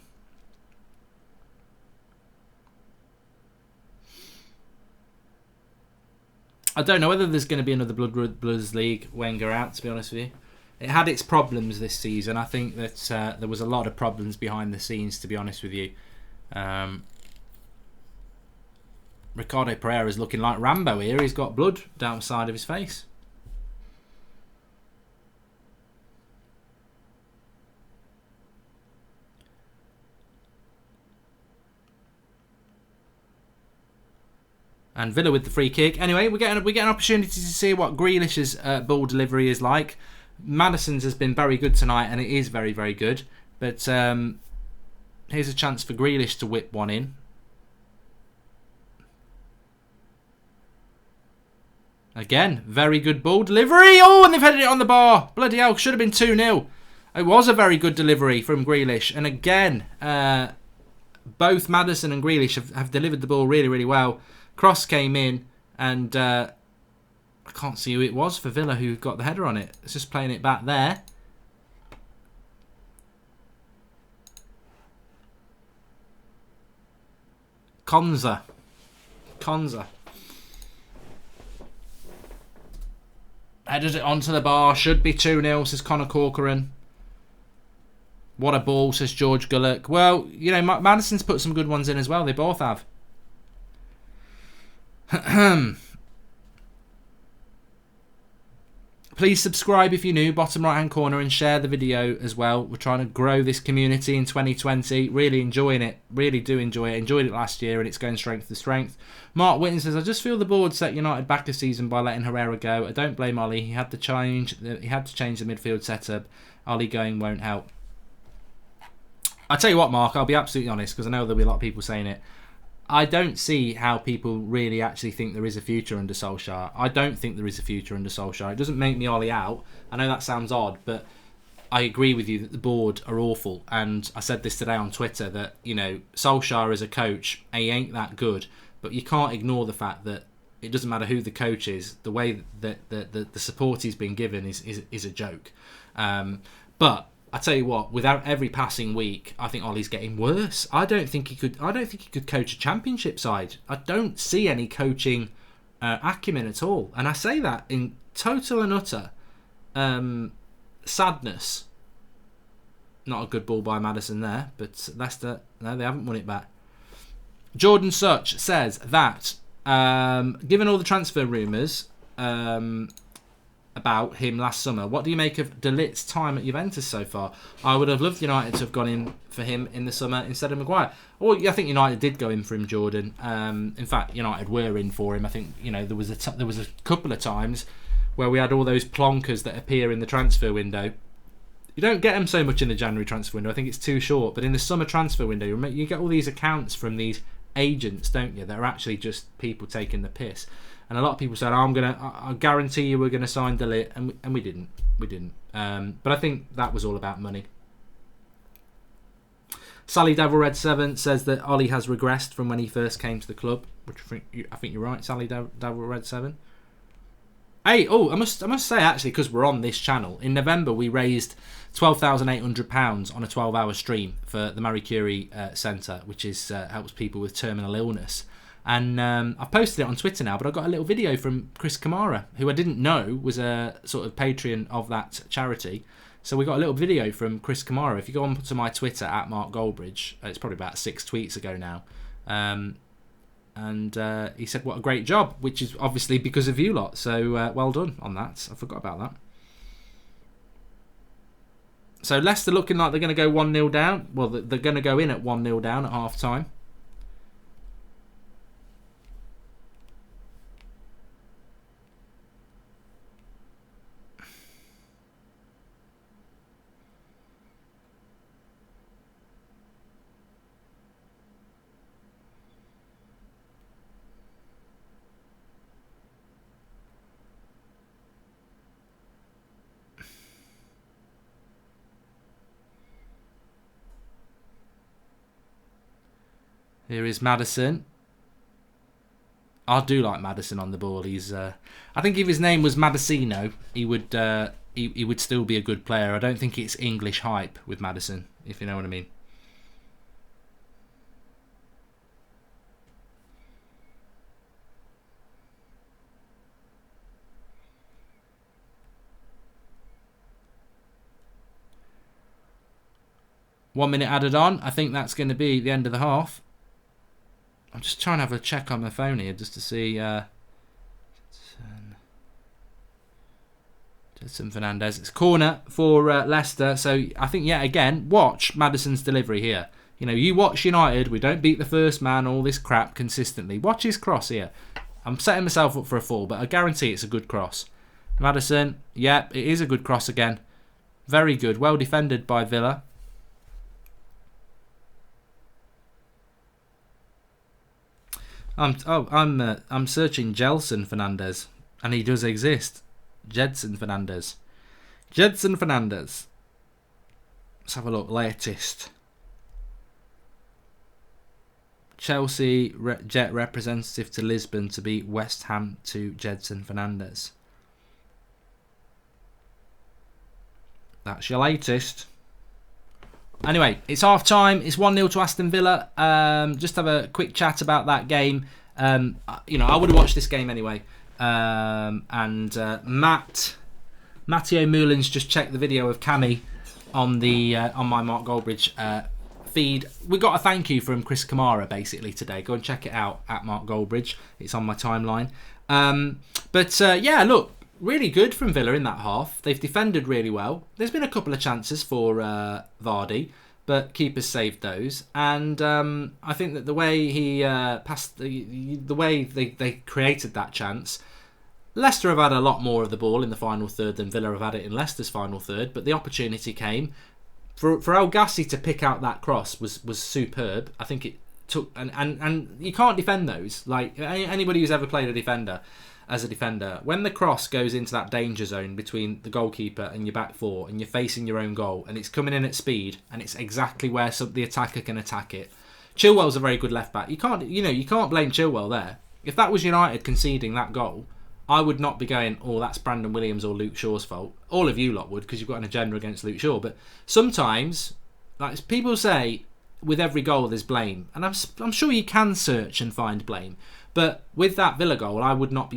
I don't know whether there's going to be another Blues League Wenger out, to be honest with you. It had its problems this season. I think that there was a lot of problems behind the scenes, to be honest with you. Ricardo Pereira's looking like Rambo here. He's got blood down the side of his face. And Villa with the free kick. Anyway, we get an opportunity to see what Grealish's ball delivery is like. Maddison's has been very good tonight, and it is very, very good. But here's a chance for Grealish to whip one in. Again, very good ball delivery. Oh, and they've headed it on the bar. Bloody hell, should have been 2-0. It was a very good delivery from Grealish. And again, both Maddison and Grealish have delivered the ball really, really well. Cross came in, and I can't see who it was for Villa who got the header on it. It's just playing it back there. Konza. Headed it onto the bar. Should be 2-0, says Conor Corcoran. What a ball, says George Gullock. Well, you know, Maddison's put some good ones in as well. They both have. Please subscribe if you're new, bottom right hand corner, and share the video as well. We're trying to grow this community in 2020. Really enjoying it. Really do enjoy it. Enjoyed it last year, and it's going strength to strength. Mark Whitten says, I just feel the board set United back a season by letting Herrera go. I don't blame Ollie. He had to change the midfield setup. Ollie going won't help. I tell you what, Mark, I'll be absolutely honest, because I know there'll be a lot of people saying it. I don't see how people really actually think there is a future under Solskjaer. I don't think there is a future under Solskjaer. It doesn't make me Ollie out. I know that sounds odd, but I agree with you that the board are awful. And I said this today on Twitter that, you know, Solskjaer as a coach, he ain't that good. But you can't ignore the fact that it doesn't matter who the coach is. The way that the support he's been given is a joke. But I tell you what, without every passing week, I think Ollie's getting worse. I don't think he could coach a championship side. I don't see any coaching acumen at all, and I say that in total and utter sadness. Not a good ball by Maddison there, but Leicester, no, they haven't won it back. Jordan Such says that given all the transfer rumours about him last summer, what do you make of De Ligt's time at Juventus so far? I would have loved United to have gone in for him in the summer instead of Maguire. Well, I think United did go in for him, Jordan. In fact, United were in for him. I think, you know, there was a couple of times where we had all those plonkers that appear in the transfer window. You don't get them so much in the January transfer window. I think it's too short. But in the summer transfer window, you get all these accounts from these agents, don't you, that are actually just people taking the piss. And a lot of people said, I guarantee you we're going to sign De Ligt, and we didn't. But I think that was all about money. Sally Devil Red 7 says that Ollie has regressed from when he first came to the club, which I think you're right, Sally Devil Red 7. Hey, I must say, actually, because we're on this channel, in November we raised £12,800 on a 12-hour stream for the Marie Curie Centre, which helps people with terminal illness. And I've posted it on Twitter now, but I got a little video from Chris Kamara, who I didn't know was a sort of patron of that charity. So we got a little video from Chris Kamara. If you go on to my Twitter, at Mark Goldbridge, it's probably about 6 tweets ago now. And he said, what a great job, which is obviously because of you lot. So well done on that. I forgot about that. So Leicester looking like they're going to go 1-0 down. Well, they're going to go in at 1-0 down at half-time. Here is Maddison. I do like Maddison on the ball. He's, I think if his name was Madisino, he would still be a good player. I don't think it's English hype with Maddison, if you know what I mean. One minute added on. I think that's going to be the end of the half. I'm just trying to have a check on my phone here just to see. Jadson Fernandez. It's corner for Leicester. So I think, yeah, again, watch Maddison's delivery here. You know, you watch United. We don't beat the first man, all this crap consistently. Watch his cross here. I'm setting myself up for a fall, but I guarantee it's a good cross. Maddison, yeah, it is a good cross again. Very good. Well defended by Villa. I'm searching Jadson Fernandez, and he does exist. Jadson Fernandez. Let's have a look. Latest. Chelsea jet representative to Lisbon to beat West Ham to Jadson Fernandez. That's your latest. Anyway, it's half time. It's 1-0 to Aston Villa. Just have a quick chat about that game. You know, I would have watched this game anyway. Matteo Moulin's just checked the video of Cammy on my Mark Goldbridge feed. We got a thank you from Chris Kamara basically today. Go and check it out at Mark Goldbridge. It's on my timeline. Yeah, look. Really good from Villa in that half. They've defended really well. There's been a couple of chances for Vardy, but keepers saved those. And I think that the way he passed, the way they created that chance, Leicester have had a lot more of the ball in the final third than Villa have had it in Leicester's final third. But the opportunity came for El Gassi to pick out that cross was superb. I think it took and you can't defend those. Like anybody who's ever played as a defender, when the cross goes into that danger zone between the goalkeeper and your back four and you're facing your own goal and it's coming in at speed and it's exactly where the attacker can attack it. Chilwell's a very good left back. You can't blame Chilwell there. If that was United conceding that goal, I would not be going, oh, that's Brandon Williams or Luke Shaw's fault. All of you lot would, because you've got an agenda against Luke Shaw. But sometimes, like people say, with every goal there's blame, and I'm sure you can search and find blame. But with that Villa goal, I would not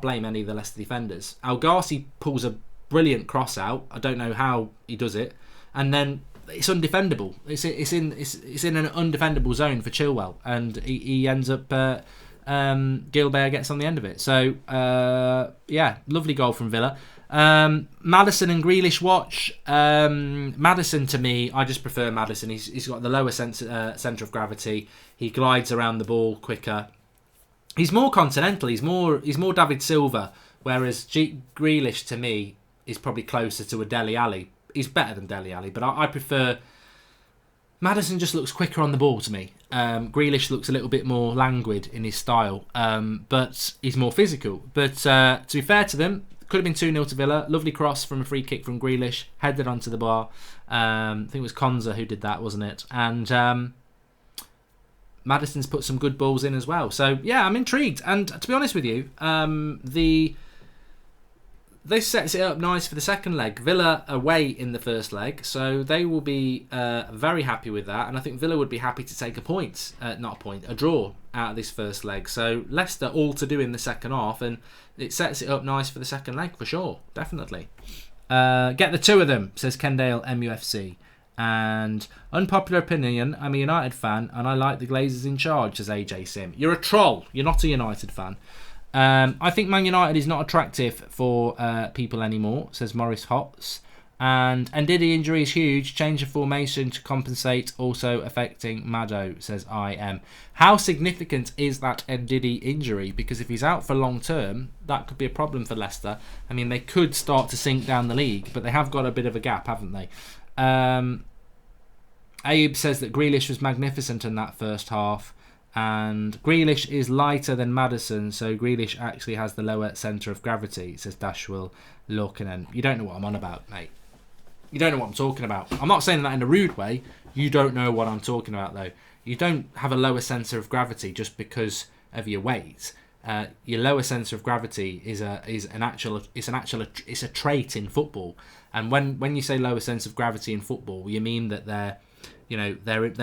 blame any of the Leicester defenders. El Gassi pulls a brilliant cross out. I don't know how he does it, and then it's undefendable. It's in an undefendable zone for Chilwell, and he ends up. Gilbert gets on the end of it. So yeah, lovely goal from Villa. Maddison and Grealish watch. Maddison, to me, I just prefer Maddison. He's got the lower centre of gravity. He glides around the ball quicker. He's more continental. He's more David Silva. Whereas Grealish, to me, is probably closer to a Dele Alli. He's better than Dele Alli, but I prefer Maddison just looks quicker on the ball to me. Grealish looks a little bit more languid in his style, but he's more physical. But to be fair to them, could have been 2-0 to Villa. Lovely cross from a free kick from Grealish, headed onto the bar. I think it was Konza who did that, wasn't it? And Maddison's put some good balls in as well. So yeah, I'm intrigued. And to be honest with you, this sets it up nice for the second leg. Villa away in the first leg, so they will be very happy with that. And I think Villa would be happy to take a draw out of this first leg. So Leicester all to do in the second half, and it sets it up nice for the second leg for sure, definitely. Get the two of them, says Kendale MUFC. And unpopular opinion, I'm a United fan and I like the Glazers in charge, says AJ Sim. You're a troll, you're not a United fan. I think Man United is not attractive for people anymore, says Maurice Hotz. And Ndidi injury is huge. Change of formation to compensate, also affecting Maddo, says IM. How significant is that Ndidi injury? Because if he's out for long term, that could be a problem for Leicester. I mean, they could start to sink down the league, but they have got a bit of a gap, haven't they? Abe says that Grealish was magnificent in that first half. And Grealish is lighter than Maddison, so Grealish actually has the lower centre of gravity, says Dashwell Lokinen. You don't know what I'm on about, mate. You don't know what I'm talking about. I'm not saying that in a rude way. You don't know what I'm talking about, though. You don't have a lower centre of gravity just because of your weight. Your lower centre of gravity is a trait in football. And when you say lower sense of gravity in football, you mean that they're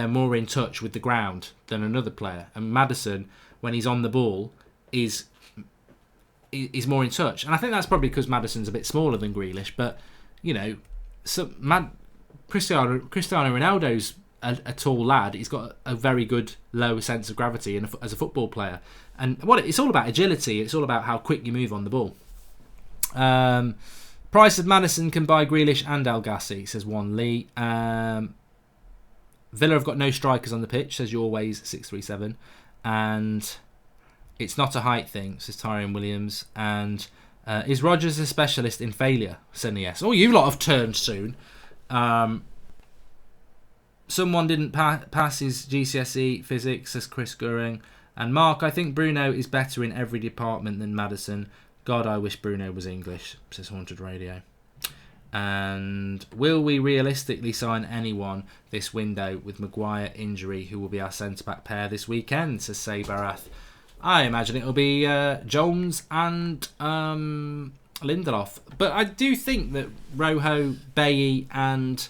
more in touch with the ground than another player. And Maddison, when he's on the ball, is more in touch. And I think that's probably because Maddison's a bit smaller than Grealish. But Cristiano Ronaldo's a tall lad. He's got a very good low sense of gravity as a football player. And it's all about agility. It's all about how quick you move on the ball. Price of Maddison can buy Grealish and El Gassi, says Juan Lee. Villa have got no strikers on the pitch, says Yourways 637, and it's not a height thing, says Tyrion Williams. And is Rodgers a specialist in failure, said yes. Oh, you lot have turned soon. Someone didn't pass his GCSE physics, says Chris Goring. And Mark, I think Bruno is better in every department than Maddison. God, I wish Bruno was English, says Haunted Radio. And will we realistically sign anyone this window with Maguire injury, who will be our centre-back pair this weekend, says Say Barath. I imagine it'll be Jones and Lindelof. But I do think that Rojo, Bailly and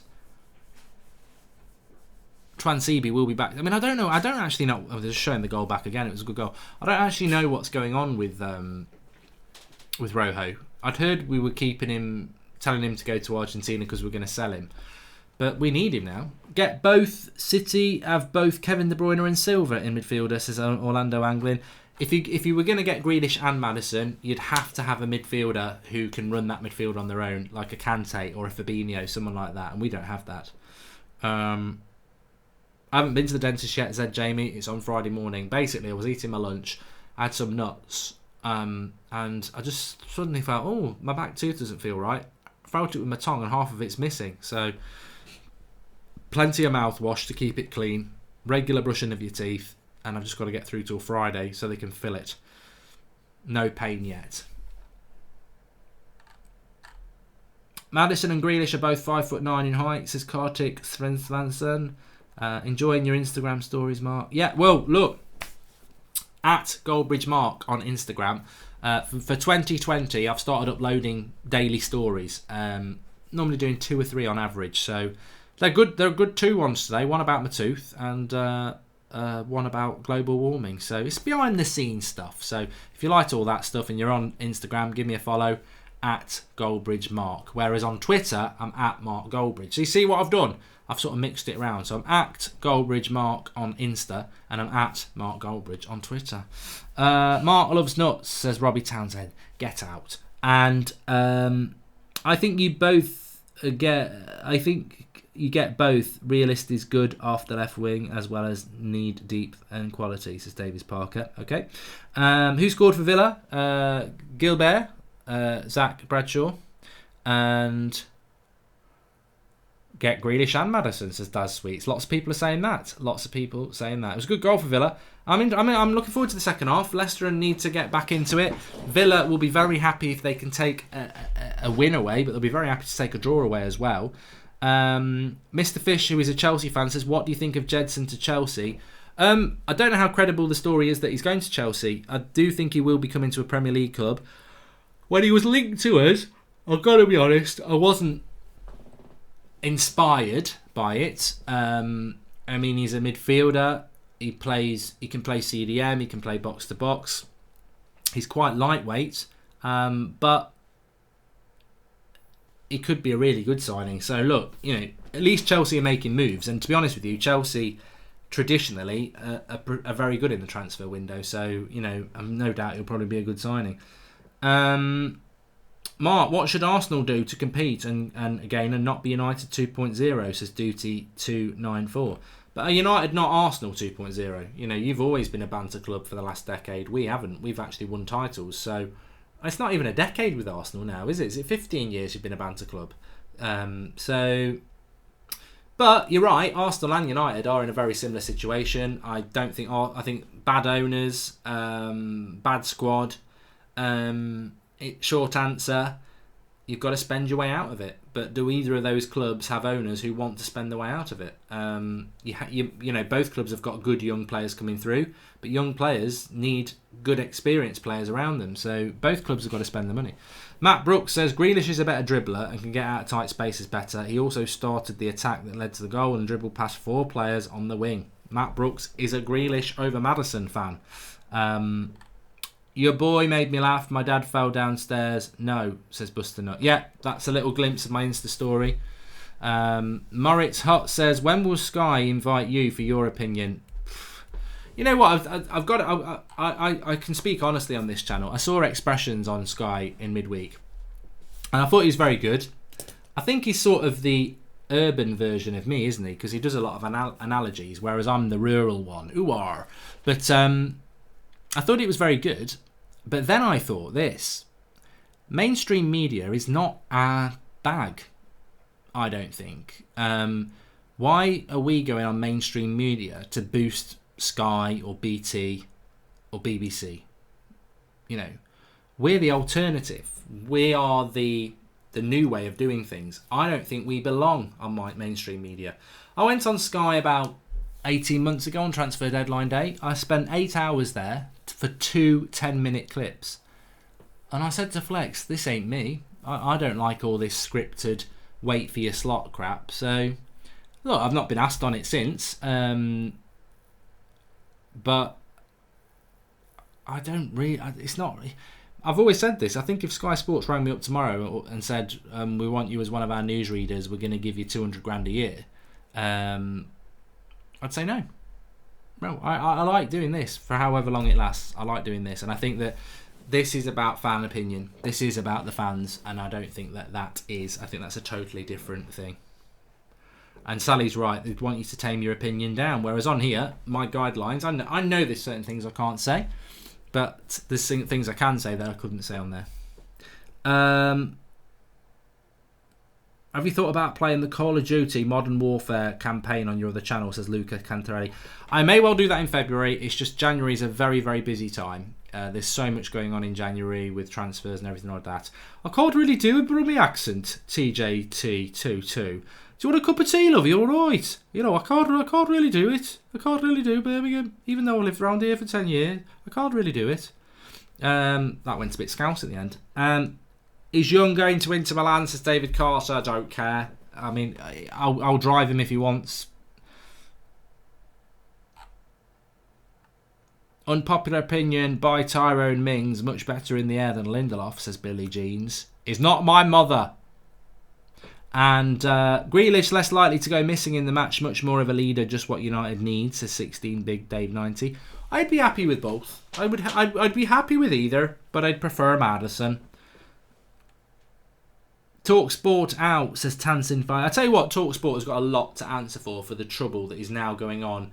Twansibi will be back. I mean, I don't know. I don't actually know. Oh, they're just showing the goal back again. It was a good goal. I don't actually know what's going on with Rojo. I'd heard we were keeping him, telling him to go to Argentina because we're going to sell him. But we need him now. Get both. City have both Kevin De Bruyne and Silva in midfielder, says Orlando Anglin. If you were going to get Grealish and Maddison, you'd have to have a midfielder who can run that midfield on their own, like a Kante or a Fabinho, someone like that. And we don't have that. I haven't been to the dentist yet, said Jamie. It's on Friday morning. Basically, I was eating my lunch. I had some nuts. And I just suddenly felt, oh, my back tooth doesn't feel right. I felt it with my tongue and half of it's missing. So, plenty of mouthwash to keep it clean. Regular brushing of your teeth. And I've just got to get through till Friday so they can fill it. No pain yet. Maddison and Grealish are both 5'9" in height, says Kartik Svenslansson. Enjoying your Instagram stories, Mark? Yeah, well, look. At Goldbridge Mark on Instagram. For 2020, I've started uploading daily stories. Normally doing 2 or 3 on average. So they're good. They're good 2 ones today. One about my tooth and one about global warming. So it's behind the scenes stuff. So if you like all that stuff and you're on Instagram, give me a follow at Goldbridge Mark. Whereas on Twitter, I'm at Mark Goldbridge. So you see what I've done? I've sort of mixed it around. So I'm at Goldbridge Mark on Insta and I'm at Mark Goldbridge on Twitter. Mark loves nuts, says Robbie Townsend. Get out. And I think you both get both. Realist is good off the left wing as well as need deep and quality, says Davis Parker. Okay. Who scored for Villa? Gilbert, Zach Bradshaw, and get Grealish and Maddison, says Daz Sweets. Lots of people are saying that. It was a good goal for Villa. I'm looking forward to the second half. Leicester need to get back into it. Villa will be very happy if they can take a win away, but they'll be very happy to take a draw away as well. Mr. Fish, who is a Chelsea fan, says, what do you think of Jedson to Chelsea? I don't know how credible the story is that he's going to Chelsea. I do think he will be coming to a Premier League club. When he was linked to us, I've got to be honest, I wasn't inspired by it. He's a midfielder. He can play CDM. He can play box to box. He's quite lightweight, but it could be a really good signing. So look, at least Chelsea are making moves, and to be honest with you, Chelsea traditionally are very good in the transfer window. So I'm no doubt he'll probably be a good signing. Mark, what should Arsenal do to compete and not be United 2.0, says Duty 294. But are United not Arsenal 2.0? You've always been a banter club for the last decade. We haven't. We've actually won titles. So it's not even a decade with Arsenal now, is it? Is it 15 years you've been a banter club? But you're right. Arsenal and United are in a very similar situation. I think bad owners, bad squad. Short answer, you've got to spend your way out of it. But do either of those clubs have owners who want to spend their way out of it? Both clubs have got good young players coming through, but young players need good experienced players around them. So both clubs have got to spend the money. Matt Brooks says Grealish is a better dribbler and can get out of tight spaces better. He also started the attack that led to the goal and dribbled past 4 players on the wing. Matt Brooks is a Grealish over Maddison fan. Your boy made me laugh. My dad fell downstairs. No, says Buster Nut. Yeah, that's a little glimpse of my Insta story. Moritz Hutt says, when will Sky invite you for your opinion? You know what? I've got. I can speak honestly on this channel. I saw Expressions on Sky in midweek, and I thought he was very good. I think he's sort of the urban version of me, isn't he? Because he does a lot of analogies, whereas I'm the rural one. Ooh-ar. But I thought it was very good, but then I thought this. Mainstream media is not our bag, I don't think. Why are we going on mainstream media to boost Sky or BT or BBC? We're the alternative. We are the new way of doing things. I don't think we belong on mainstream media. I went on Sky about 18 months ago on transfer deadline day. I spent 8 hours there for 2 10-minute clips. And I said to Flex, this ain't me. I don't like all this scripted wait for your slot crap. So, look, I've not been asked on it since. But I don't really... It's not... I've always said this. I think if Sky Sports rang me up tomorrow and said, we want you as one of our newsreaders, we're going to give you 200 grand a year, I'd say no. No, I like doing this for however long it lasts. I like doing this, and I think that this is about fan opinion. This is about the fans, and I don't think that is. I think that's a totally different thing. And Sally's right. They'd want you to tame your opinion down. Whereas on here, my guidelines, I know there's certain things I can't say, but there's things I can say that I couldn't say on there. Have you thought about playing the Call of Duty Modern Warfare campaign on your other channel, says Luca Cantarelli. I may well do that in February. It's just January is a very, very busy time. There's so much going on in January with transfers and everything like that. I can't really do a Brummy accent, TJT22. Do you want a cup of tea, love? You all right? I can't really do it. I can't really do Birmingham. Even though I lived around here for 10 years, I can't really do it. That went a bit scouse at the end. Is Young going to Inter Milan, says David Carter? I don't care. I mean, I'll drive him if he wants. Unpopular opinion, buy Tyrone Mings, much better in the air than Lindelof, says Billy Jeans. Is not my mother. And Grealish less likely to go missing in the match, much more of a leader, just what United needs, says 16 Big Dave 90. I'd be happy with both. I'd be happy with either, but I'd prefer Maddison. TalkSport out, says Tansin Fire. I tell you what, TalkSport has got a lot to answer for the trouble that is now going on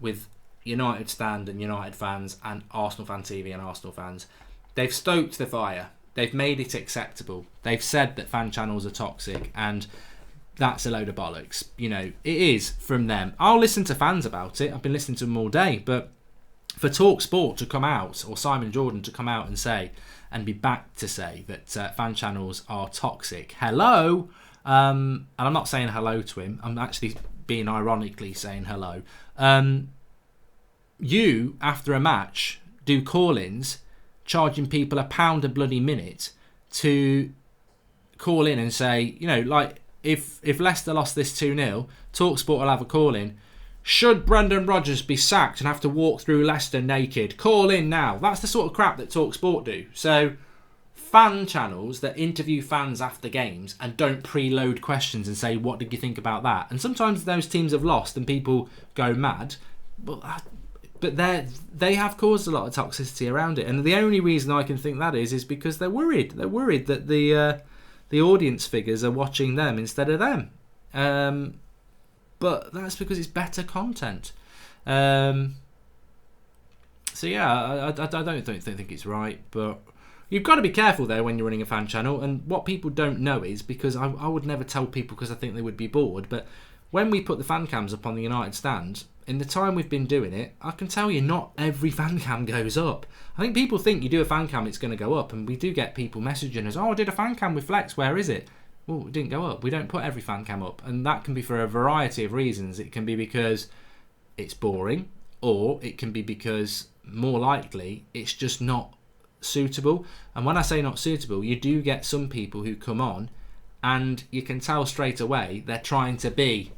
with United Stand and United fans and Arsenal Fan TV and Arsenal fans. They've stoked the fire. They've made it acceptable. They've said that fan channels are toxic, and that's a load of bollocks. You know, it is from them. I'll listen to fans about it. I've been listening to them all day. But for Talk Sport to come out, or Simon Jordan to come out and say, and be back to say that fan channels are toxic. Hello. And I'm not saying hello to him. I'm actually being ironically saying hello. You, after a match, do call-ins, charging people £1 a bloody minute to call in and say, you know, like, if Leicester lost this 2-0, TalkSport will have a call-in. Should Brendan Rodgers be sacked and have to walk through Leicester naked? Call in now. That's the sort of crap that TalkSport do. So, fan channels that interview fans after games and don't preload questions and say, what did you think about that? And sometimes those teams have lost and people go mad. But they have caused a lot of toxicity around it. And the only reason I can think that is because they're worried. They're worried that the audience figures are watching them instead of them. But that's because it's better content. So yeah, I don't think it's right. But you've got to be careful there when you're running a fan channel. And what people don't know is, because I would never tell people because I think they would be bored, but when we put the fan cams up on the United stand, in the time we've been doing it, I can tell you not every fan cam goes up. I think people think you do a fan cam, it's going to go up, and we do get people messaging us, oh, I did a fan cam with Flex, where is it? Well, it didn't go up. We don't put every fan cam up, and that can be for a variety of reasons. It can be because it's boring, or it can be because, more likely, it's just not suitable. And when I say not suitable, you do get some people who come on, and you can tell straight away they're trying to be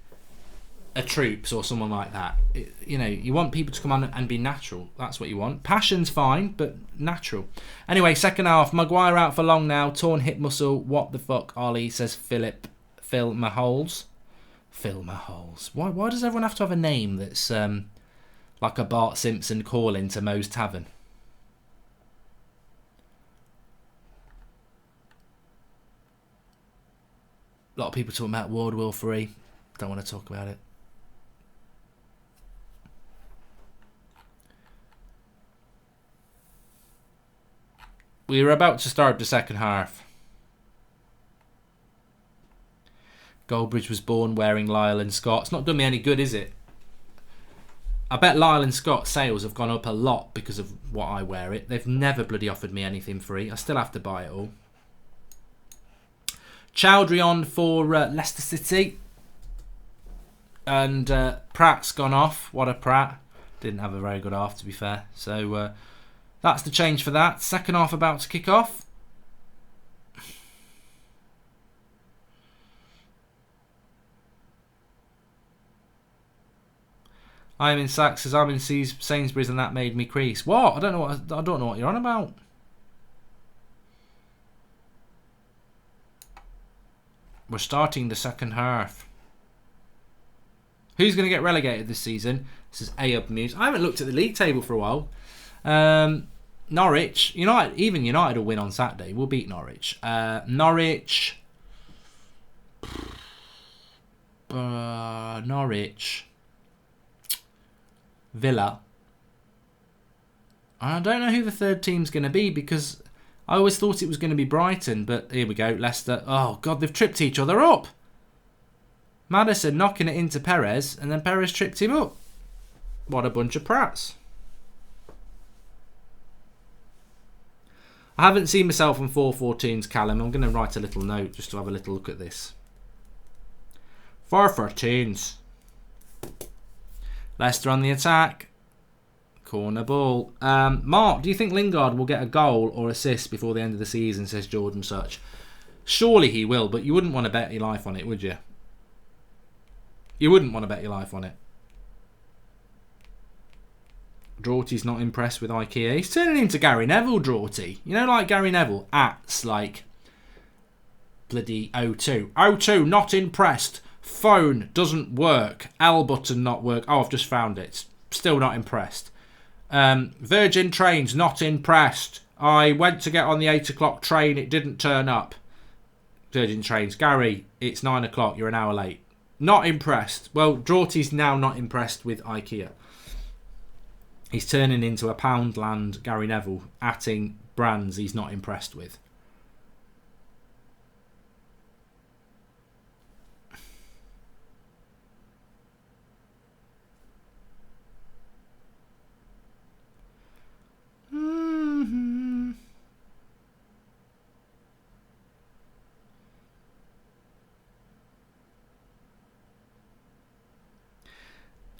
a Troops or someone like that. You know, you want people to come on and be natural. That's what you want. Passion's fine, but natural. Anyway, second half. Maguire out for long now. Torn hip muscle. What the fuck, Ollie, says Phil Maholes. Phil Maholes. Why does everyone have to have a name that's like a Bart Simpson call-in to Moe's Tavern? A lot of people talking about Wardwell free. Don't want to talk about it. We were about to start the second half. Goldbridge was born wearing Lyle and Scott. It's not done me any good, is it? I bet Lyle and Scott sales have gone up a lot because of what I wear it. They've never bloody offered me anything free. I still have to buy it all. Chowdhury on for Leicester City. And Pratt's gone off. What a Pratt. Didn't have a very good half, to be fair. So that's the change for that. Second half about to kick off. I'm in Saks, I'm in Sainsbury's, and that made me crease. What? I don't know what you're on about. We're starting the second half. Who's going to get relegated this season? This is Ayub News. I haven't looked at the league table for a while. Norwich, even United will win on Saturday. We'll beat Norwich. Norwich, Villa. I don't know who the third team's going to be, because I always thought it was going to be Brighton, but here we go, Leicester. Oh God, they've tripped each other up. Maddison knocking it into Perez, and then Perez tripped him up. What a bunch of prats. I haven't seen myself on 414's Callum. I'm going to write a little note just to have a little look at this. 414's. Leicester on the attack. Corner ball. Mark, do you think Lingard will get a goal or assist before the end of the season, says Jordan Such? Surely he will, but you wouldn't want to bet your life on it, would you? You wouldn't want to bet your life on it. Draughty's not impressed with IKEA. He's turning into Gary Neville, Draughty. You know, like Gary Neville, ats like bloody O2. O2, not impressed. Phone doesn't work. L button not work. Oh, I've just found it. Still not impressed. Virgin Trains, not impressed. I went to get on the 8 o'clock train. It didn't turn up. Virgin Trains. Gary, it's 9 o'clock. You're an hour late. Not impressed. Well, Draughty's now not impressed with IKEA. He's turning into a Poundland Gary Neville, atting brands he's not impressed with.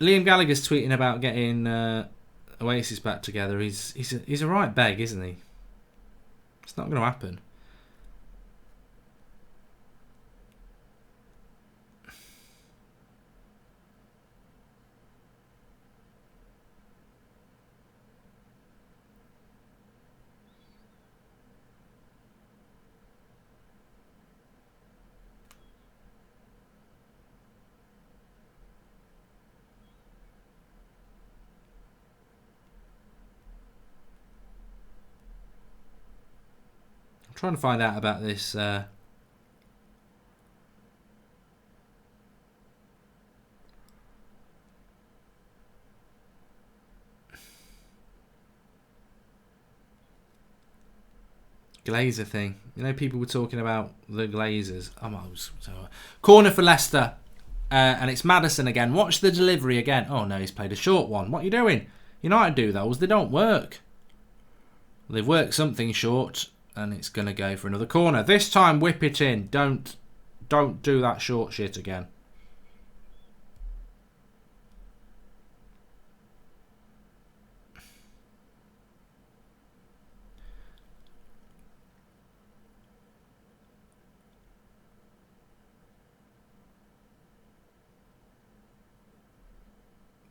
Liam Gallagher's tweeting about getting Oasis back together. He's a right beg, isn't he? It's not going to happen. Trying to find out about this Glazer thing. You know, people were talking about the Glazers. Corner for Leicester, and it's Maddison again. Watch the delivery again. Oh no, he's played a short one. What are you doing? United do those. They don't work. They've worked something short. And it's going to go for another corner. This time, whip it in. Don't do that short shit again.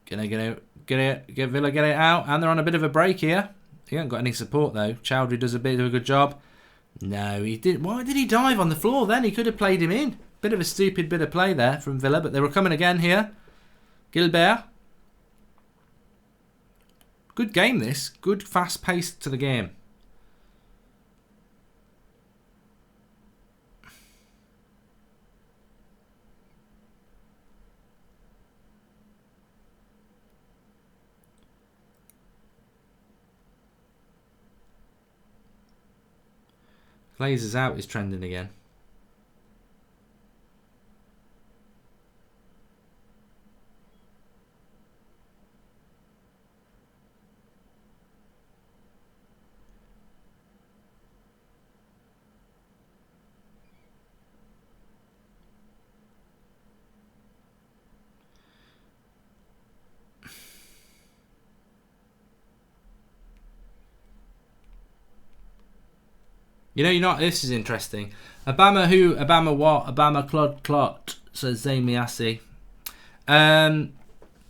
Gonna get Villa get it out, and they're on a bit of a break here. He hasn't got any support though. Chowdhury does a bit of a good job. No, he did. Why did he dive on the floor then? He could have played him in. Bit of a stupid bit of play there from Villa, but they were coming again here. Gilbert. Good game this. Good fast pace to the game. Glazers out is trending again. You know, this is interesting. Obama who, Obama what, Obama clot, says Zamiasi.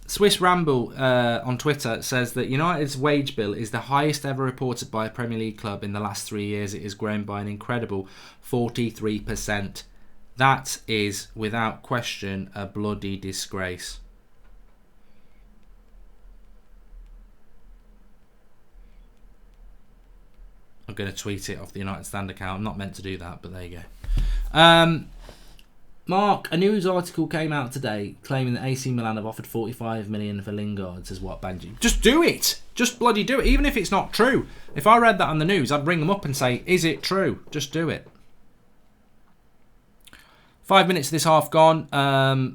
Swiss Ramble on Twitter says that United's wage bill is the highest ever reported by a Premier League club in the last 3 years. It has grown by an incredible 43%. That is, without question, a bloody disgrace. I'm going to tweet it off the United Stand account. I'm not meant to do that, but there you go. Mark, a news article came out today claiming that AC Milan have offered 45 million for Lingard, says what, Benji? Just do it! Just bloody do it, even if it's not true. If I read that on the news, I'd ring them up and say, is it true? Just do it. 5 minutes of this half gone.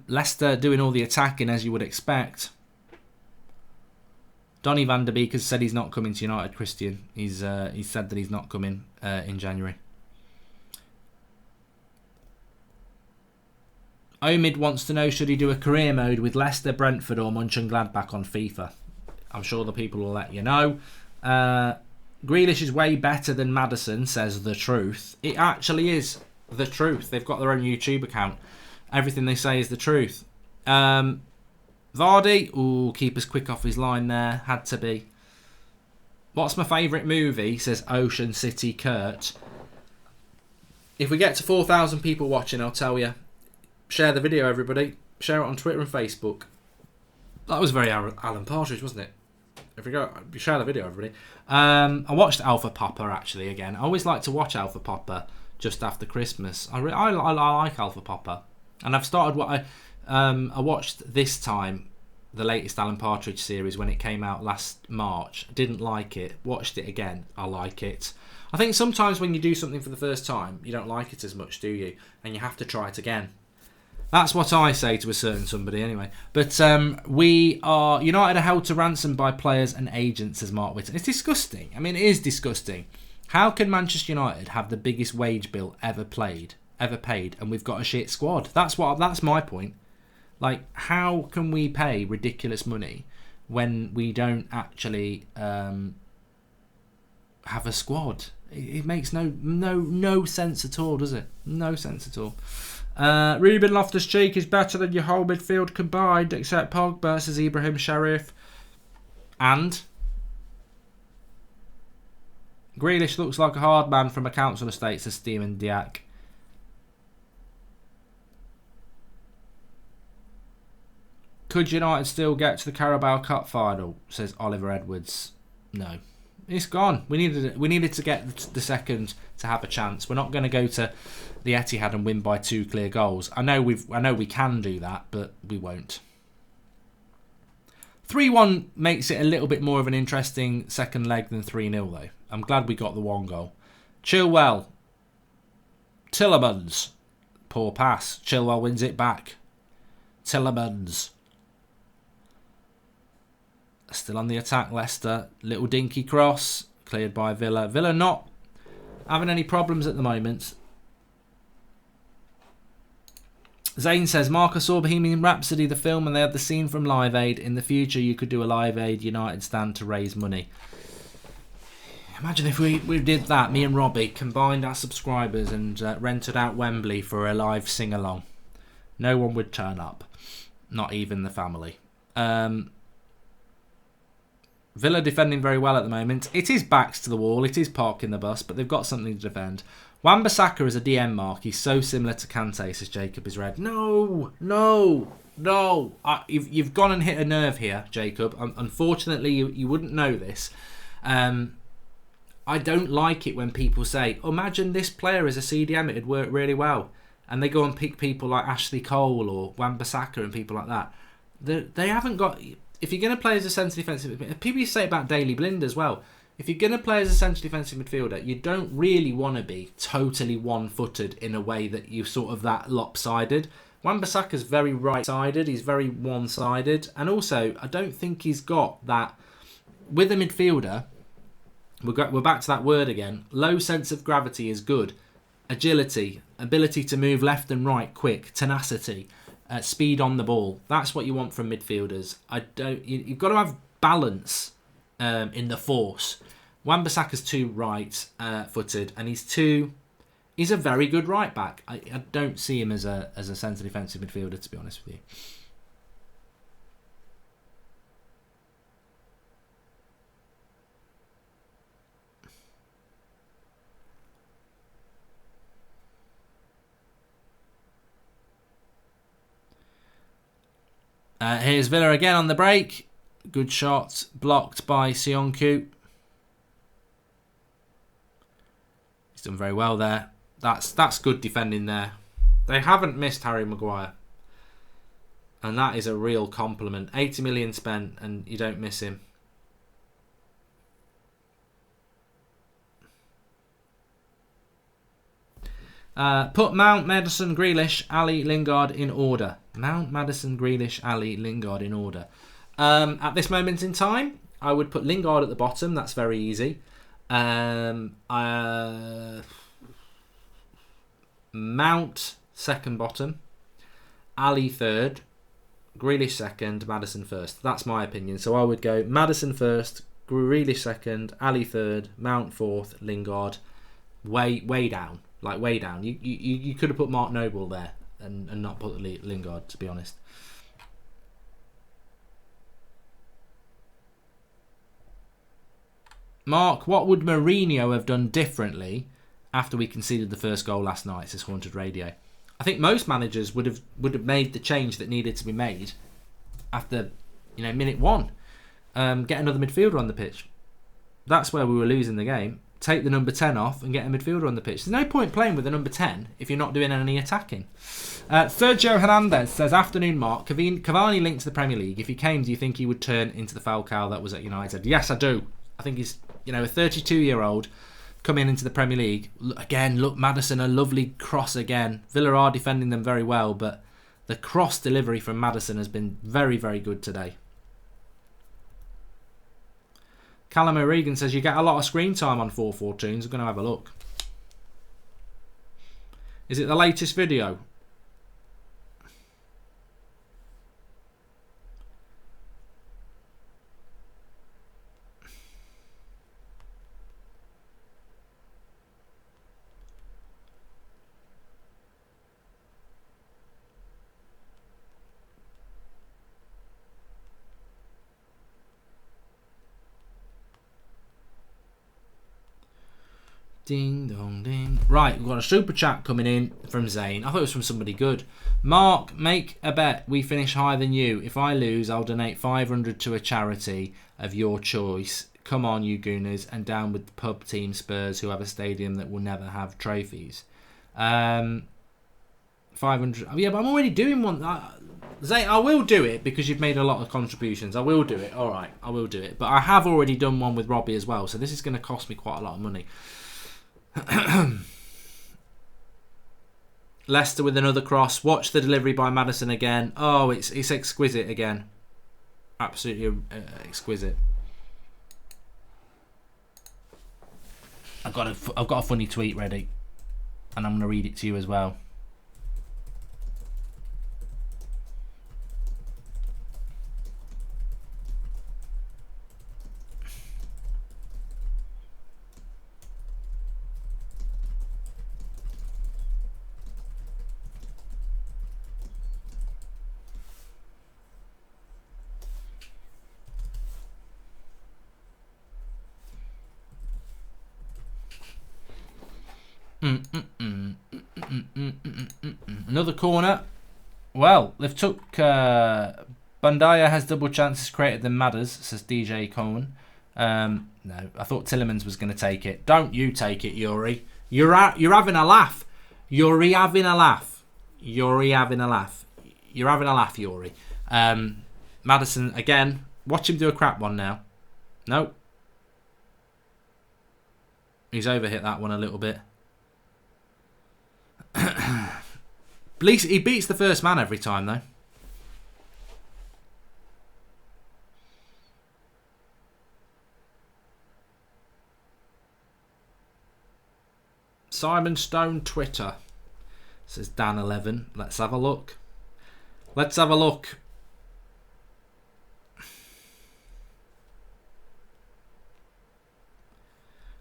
Leicester doing all the attacking as you would expect. Donny van der Beek has said he's not coming to United, Christian. He's said that he's not coming in January. Omid wants to know, should he do a career mode with Leicester, Brentford or Mönchengladbach on FIFA? I'm sure the people will let you know. Grealish is way better than Maddison, says the truth. It actually is the truth. They've got their own YouTube account. Everything they say is the truth. Vardy, ooh, keeper's quick off his line there. Had to be. What's my favourite movie, says Ocean City Kurt. If we get to 4,000 people watching, I'll tell you. Share the video, everybody. Share it on Twitter and Facebook. That was very Alan Partridge, wasn't it? If we go, share the video, everybody. I watched Alpha Papa, actually, again. I always like to watch Alpha Papa just after Christmas. I like Alpha Papa. And I've started what I watched this time, the latest Alan Partridge series when it came out last March. Didn't like it. Watched it again. I like it. I think sometimes when you do something for the first time, you don't like it as much, do you? And you have to try it again. That's what I say to a certain somebody anyway. But United are held to ransom by players and agents, says Mark Whitton. It's disgusting. I mean, it is disgusting. How can Manchester United have the biggest wage bill ever paid, and we've got a shit squad? That's my point. Like, how can we pay ridiculous money when we don't actually have a squad? It makes no sense at all, does it? No sense at all. Ruben Loftus-Cheek is better than your whole midfield combined, except Pogba, says Ibrahim Sharif. And Grealish looks like a hard man from a council estate, says Steven Diak. Could United still get to the Carabao Cup final, says Oliver Edwards. No. It's gone. We needed to get the second to have a chance. We're not going to go to the Etihad and win by 2 clear goals. I know we can do that, but we won't. 3-1 makes it a little bit more of an interesting second leg than 3-0 though. I'm glad we got the 1 goal. Chilwell. Tillemans. Poor pass. Chilwell wins it back. Tillemans. Still on the attack, Leicester. Little dinky cross. Cleared by Villa. Villa not having any problems at the moment. Zane says, Mark, I saw Bohemian Rhapsody, the film, and they had the scene from Live Aid. In the future, you could do a Live Aid United stand to raise money. Imagine if we did that, me and Robbie, combined our subscribers and rented out Wembley for a live sing-along. No one would turn up. Not even the family. Villa defending very well at the moment. It is backs to the wall. It is parking the bus, but they've got something to defend. Wan-Bissaka is a DM mark. He's so similar to Kante, says Jacob is red. No. You've gone and hit a nerve here, Jacob. Unfortunately, you wouldn't know this. I don't like it when people say, imagine this player as a CDM, it'd work really well. And they go and pick people like Ashley Cole or Wan-Bissaka and people like that. They haven't got... If you're going to play as a centre defensive midfielder, people used to say about Daley Blind as well. If you're going to play as a centre defensive midfielder, you don't really want to be totally one-footed in a way that you're sort of that lopsided. Wan-Bissaka's very right-sided. He's very one-sided. And also, I don't think he's got that... With a midfielder, we're back to that word again. Low sense of gravity is good. Agility, ability to move left and right quick, tenacity. Speed on the ball. That's what you want from midfielders. You've got to have balance in the force. Wan-Bissaka's too right-footed, and he's a very good right back. I don't see him as a centre defensive midfielder, to be honest with you. Here's Villa again on the break. Good shot. Blocked by Sionku. He's done very well there. That's good defending there. They haven't missed Harry Maguire. And that is a real compliment. 80 million spent and you don't miss him. Put Mount, Maddison, Grealish, Ali, Lingard in order. Mount, Maddison, Grealish, Ali, Lingard in order. At this moment in time, I would put Lingard at the bottom. That's very easy. Mount second bottom. Ali third. Grealish second. Maddison first. That's my opinion. So I would go Maddison first. Grealish second. Ali third. Mount fourth. Lingard way down. Like way down. You could have put Mark Noble there and not put Lingard, to be honest. Mark, what would Mourinho have done differently after we conceded the first goal last night, says Haunted Radio? I think most managers would have made the change that needed to be made after minute 1. Get another midfielder on the pitch. That's where we were losing the game. Take the number 10 off and get a midfielder on the pitch. There's no point playing with the number 10 if you're not doing any attacking. Sergio Hernandez says, afternoon Mark, Cavani linked to the Premier League. If he came, do you think he would turn into the Falcao that was at United? Yes, I do. I think he's a 32-year-old coming into the Premier League. Again, look, Maddison, a lovely cross again. Villa are defending them very well, but the cross delivery from Maddison has been very, very good today. Callum O'Regan says, you get a lot of screen time on 442s. I'm going to have a look. Is it the latest video? Ding dong ding. Right, we've got a super chat coming in from Zane. I thought it was from somebody good. Mark, make a bet we finish higher than you. If I lose, I'll donate 500 to a charity of your choice. Come on, you Gooners, and down with the pub team Spurs, who have a stadium that will never have trophies. 500. Yeah, but I'm already doing one. Zane, I will do it because you've made a lot of contributions. I will do it. All right, I will do it. But I have already done one with Robbie as well, so this is going to cost me quite a lot of money. Leicester with another cross. Watch the delivery by Maddison again. Oh, it's exquisite again. Absolutely exquisite. I've got a funny tweet ready, and I'm going to read it to you as well. Another corner. Well, they've took Bandaya has double chances created than Madders, says DJ Cohen. No, I thought Tillemans was going to take it. Don't you take it, Yuri. You're having a laugh. Yuri having a laugh. Yuri having a laugh. You're having a laugh, Yuri. Maddison again. Watch him do a crap one now. Nope. He's overhit that one a little bit. At least he beats the first man every time, though. Simon Stone Twitter, says Dan11. Let's have a look. Let's have a look.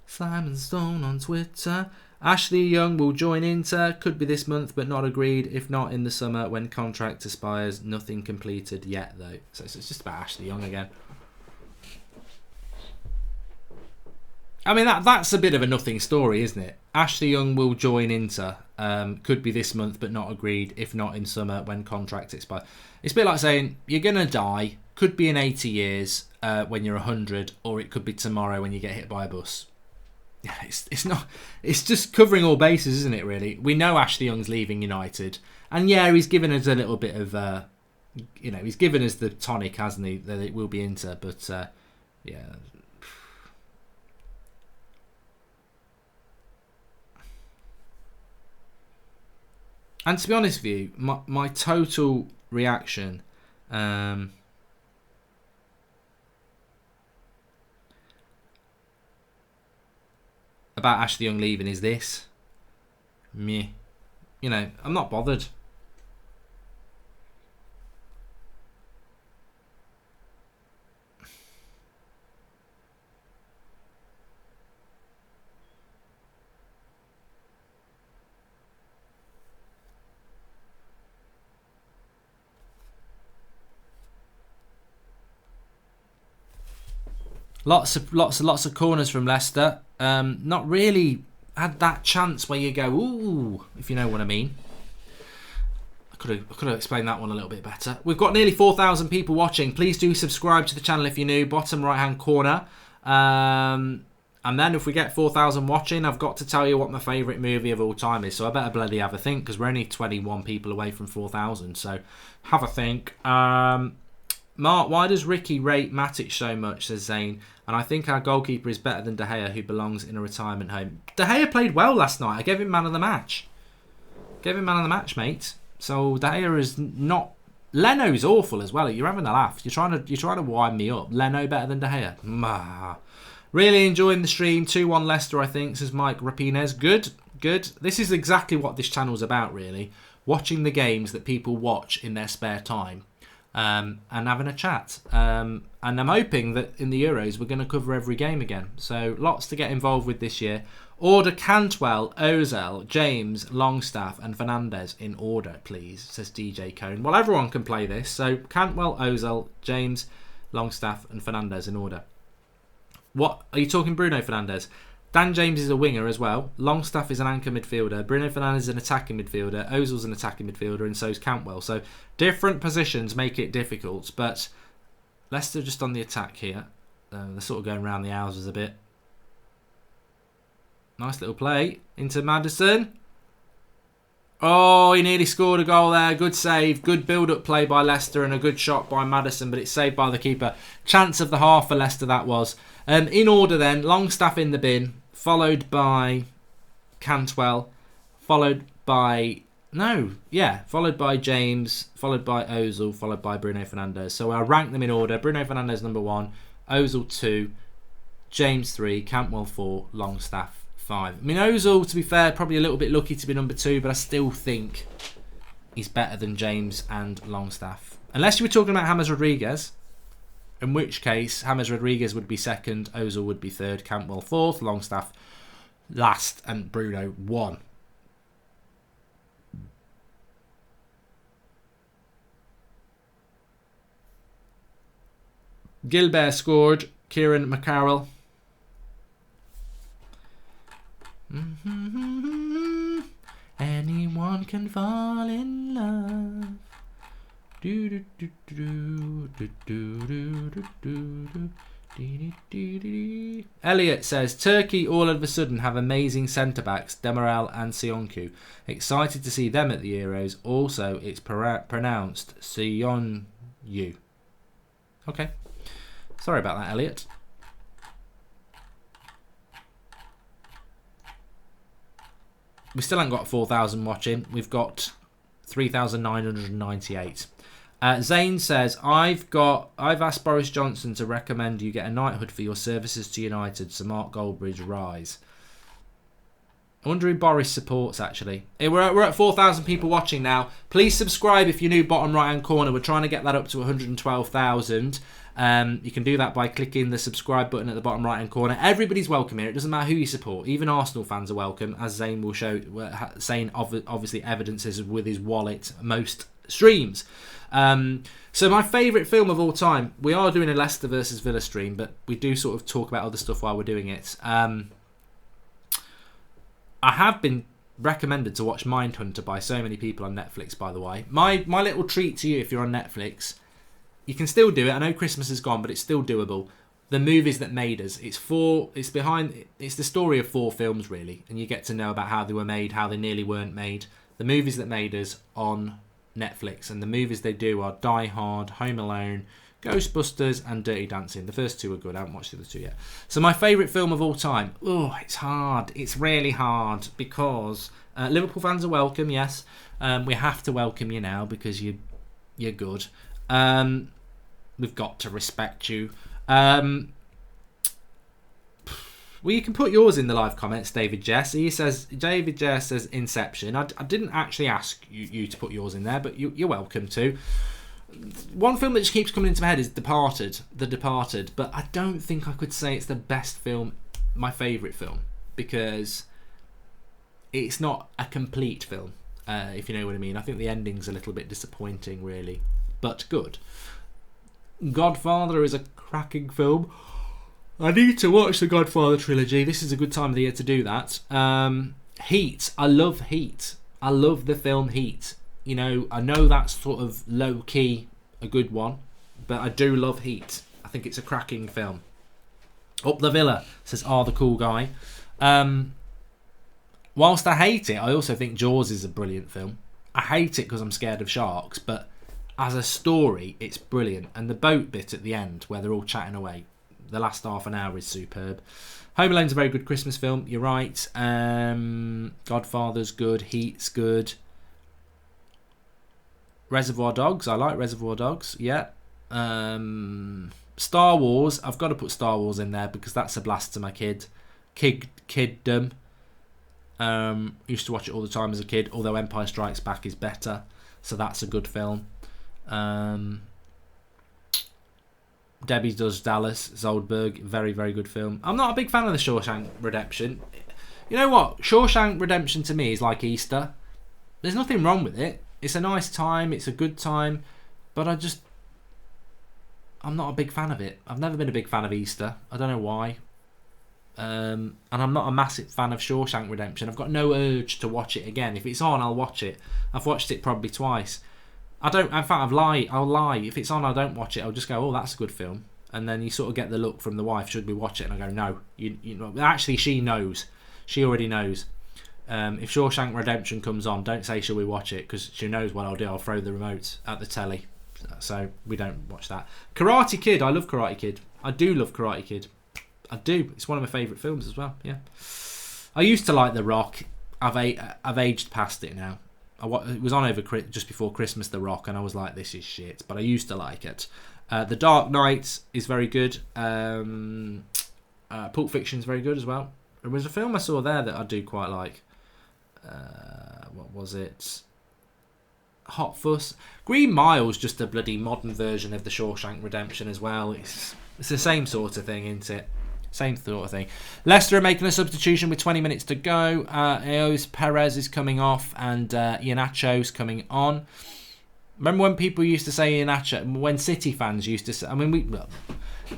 Simon Stone on Twitter. Ashley Young will join Inter. Could be this month, but not agreed. If not, in the summer when contract expires. Nothing completed yet, though. So it's just about Ashley Young again. I mean, that's a bit of a nothing story, isn't it? Ashley Young will join Inter. Could be this month, but not agreed. If not, in summer when contract expires. It's a bit like saying you're going to die. Could be in 80 years when you're 100, or it could be tomorrow when you get hit by a bus. Yeah, it's not. It's just covering all bases, isn't it? Really, we know Ashley Young's leaving United, and yeah, he's given us a little bit of, he's given us the tonic, hasn't he? That it will be Inter, but yeah. And to be honest with you, my total reaction. About Ashley Young leaving is this. Meh. I'm not bothered. Lots of corners from Leicester. Not really had that chance where you go, ooh, if you know what I mean. I could have explained that one a little bit better. We've got nearly 4,000 people watching. Please do subscribe to the channel if you're new. Bottom right hand corner. And then if we get 4,000 watching, I've got to tell you what my favourite movie of all time is. So I better bloody have a think, because we're only 21 people away from 4,000. So have a think. Mark, why does Ricky rate Matic so much, says Zane? And I think our goalkeeper is better than De Gea, who belongs in a retirement home. De Gea played well last night. I gave him man of the match. Mate. So De Gea is not... Leno's awful as well. You're having a laugh. You're trying to wind me up. Leno better than De Gea. Really enjoying the stream. 2-1 Leicester, I think, says Mike Rapinez. Good. This is exactly what this channel's about, really. Watching the games that people watch in their spare time. And having a chat. And I'm hoping that in the Euros we're going to cover every game again. So lots to get involved with this year. Order Cantwell, Ozil, James, Longstaff and Fernandes in order, please, says DJ Cone. Well, everyone can play this. So Cantwell, Ozil, James, Longstaff and Fernandes in order. What? Are you talking Bruno Fernandes? Dan James is a winger as well. Longstaff is an anchor midfielder. Bruno Fernandes is an attacking midfielder. Ozil's an attacking midfielder, and so is Cantwell. So different positions make it difficult, but Leicester just on the attack here. They're sort of going around the houses a bit. Nice little play into Maddison. Oh, he nearly scored a goal there. Good save. Good build-up play by Leicester and a good shot by Maddison, but it's saved by the keeper. Chance of the half for Leicester, that was. In order then, Longstaff in the bin, followed by Cantwell, followed by James, followed by Ozil, followed by Bruno Fernandes. So I'll rank them in order. Bruno Fernandes number 1, Ozil 2, James 3, Cantwell 4, Longstaff 5. I mean, Ozil, to be fair, probably a little bit lucky to be number 2, but I still think he's better than James and Longstaff. Unless you were talking about James Rodriguez, in which case James Rodriguez would be 2nd, Ozil would be 3rd, Cantwell 4th, Longstaff last, and Bruno 1. Gilbert scored. Kieran McCarroll. Anyone can fall in love. Elliot says Turkey all of a sudden have amazing centre backs, Demiral and Sionku. Excited to see them at the Euros. Also, it's pronounced Sionyu. Okay. Sorry about that, Elliot. We still haven't got 4,000 watching. We've got 3,998. Zane says, I've asked Boris Johnson to recommend you get a knighthood for your services to United, so Mark Goldbridge rise. I wonder who Boris supports, actually. We're at 4,000 people watching now. Please subscribe if you're new, bottom right-hand corner. We're trying to get that up to 112,000. You can do that by clicking the subscribe button at the bottom right-hand corner. Everybody's welcome here. It doesn't matter who you support. Even Arsenal fans are welcome, as Zane will show. Zane obviously evidences with his wallet most streams. So my favourite film of all time. We are doing a Leicester versus Villa stream, but we do sort of talk about other stuff while we're doing it. I have been recommended to watch Mindhunter by so many people on Netflix, by the way. My little treat to you, if you're on Netflix, you can still do it. I know Christmas is gone, but it's still doable. The Movies That Made Us. It's the story of 4 films, really, and you get to know about how they were made, how they nearly weren't made. The Movies That Made Us on Netflix, and the movies they do are Die Hard, Home Alone, Ghostbusters and Dirty Dancing. The first 2 are good. I haven't watched the other 2 yet. So my favourite film of all time. Oh, it's hard. It's really hard because Liverpool fans are welcome, yes. We have to welcome you now because you're good. We've got to respect you. Well, you can put yours in the live comments, David Jess. David Jess says Inception. I didn't actually ask you to put yours in there, but you're welcome to. One film that just keeps coming into my head is The Departed, but I don't think I could say it's the best film, my favourite film, because it's not a complete film, if you know what I mean. I think the ending's a little bit disappointing, really, but good. Godfather is a cracking film. I need to watch the Godfather trilogy. This is a good time of the year to do that. Heat. I love Heat. I love the film Heat. You know, I know that's sort of low-key a good one, but I do love Heat. I think it's a cracking film. Up the Villa, says the cool guy. Whilst I hate it, I also think Jaws is a brilliant film. I hate it because I'm scared of sharks, but as a story, it's brilliant. And the boat bit at the end, where they're all chatting away, the last half an hour is superb. Home Alone's a very good Christmas film, you're right. Godfather's good, Heat's good. Reservoir Dogs, I like Reservoir Dogs, yeah. Star Wars, I've got to put Star Wars in there because that's a blast to my kiddom. Used to watch it all the time as a kid, although Empire Strikes Back is better, so that's a good film. Debbie Does Dallas, Zoldberg, very, very good film. I'm not a big fan of the Shawshank Redemption. You know what? Shawshank Redemption to me is like Easter. There's nothing wrong with it. It's a nice time, it's a good time, but I'm not a big fan of it. I've never been a big fan of Easter. I don't know why. And I'm not a massive fan of Shawshank Redemption. I've got no urge to watch it again. If it's on, I'll watch it. I've watched it probably twice. I don't. In fact, I'll lie. If it's on, I don't watch it. I'll just go, oh, that's a good film. And then you sort of get the look from the wife, should we watch it? And I go, no. You know, actually, she knows. She already knows. If Shawshank Redemption comes on, don't say, shall we watch it? Because she knows what I'll do. I'll throw the remote at the telly. So we don't watch that. Karate Kid. I love Karate Kid. I do love Karate Kid. I do. It's one of my favourite films as well. Yeah. I used to like The Rock. I've aged past it now. It was on over just before Christmas, The Rock, and I was like, this is shit. But I used to like it. The Dark Knight is very good. Pulp Fiction is very good as well. There was a film I saw there that I do quite like. What was it? Hot Fuss. Green Mile's just a bloody modern version of the Shawshank Redemption as well. It's the same sort of thing, isn't it? Same sort of thing. Leicester are making a substitution with 20 minutes to go. Eos Perez is coming off and Iheanacho's coming on. Remember when people used to say Iheanacho? When City fans used to say... I mean,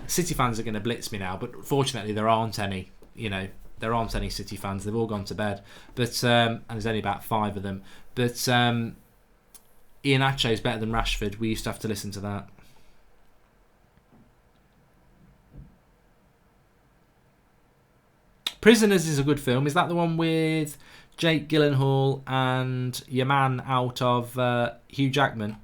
City fans are going to blitz me now, but fortunately there aren't any. You know, there aren't any City fans. They've all gone to bed. But and there's only about 5 of them. But Iheanacho is better than Rashford. We used to have to listen to that. Prisoners is a good film. Is that the one with Jake Gyllenhaal and your man out of Hugh Jackman?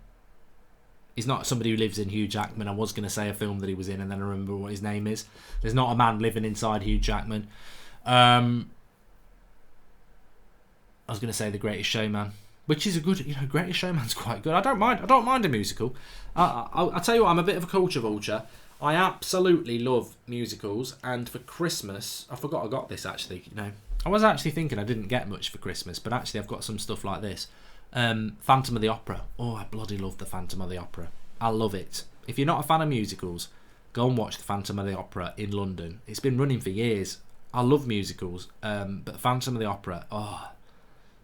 He's not somebody who lives in Hugh Jackman. I was going to say a film that he was in, and then I remember what his name is. There's not a man living inside Hugh Jackman. I was going to say The Greatest Showman, which is a good. You know, Greatest Showman's quite good. I don't mind a musical. I'll tell you what. I'm a bit of a culture vulture. I absolutely love musicals, and for Christmas, I forgot I got this actually. You know, I was actually thinking I didn't get much for Christmas, but actually I've got some stuff like this. Phantom of the Opera. Oh, I bloody love the Phantom of the Opera. I love it. If you're not a fan of musicals, go and watch the Phantom of the Opera in London. It's been running for years. I love musicals, but Phantom of the Opera. Oh,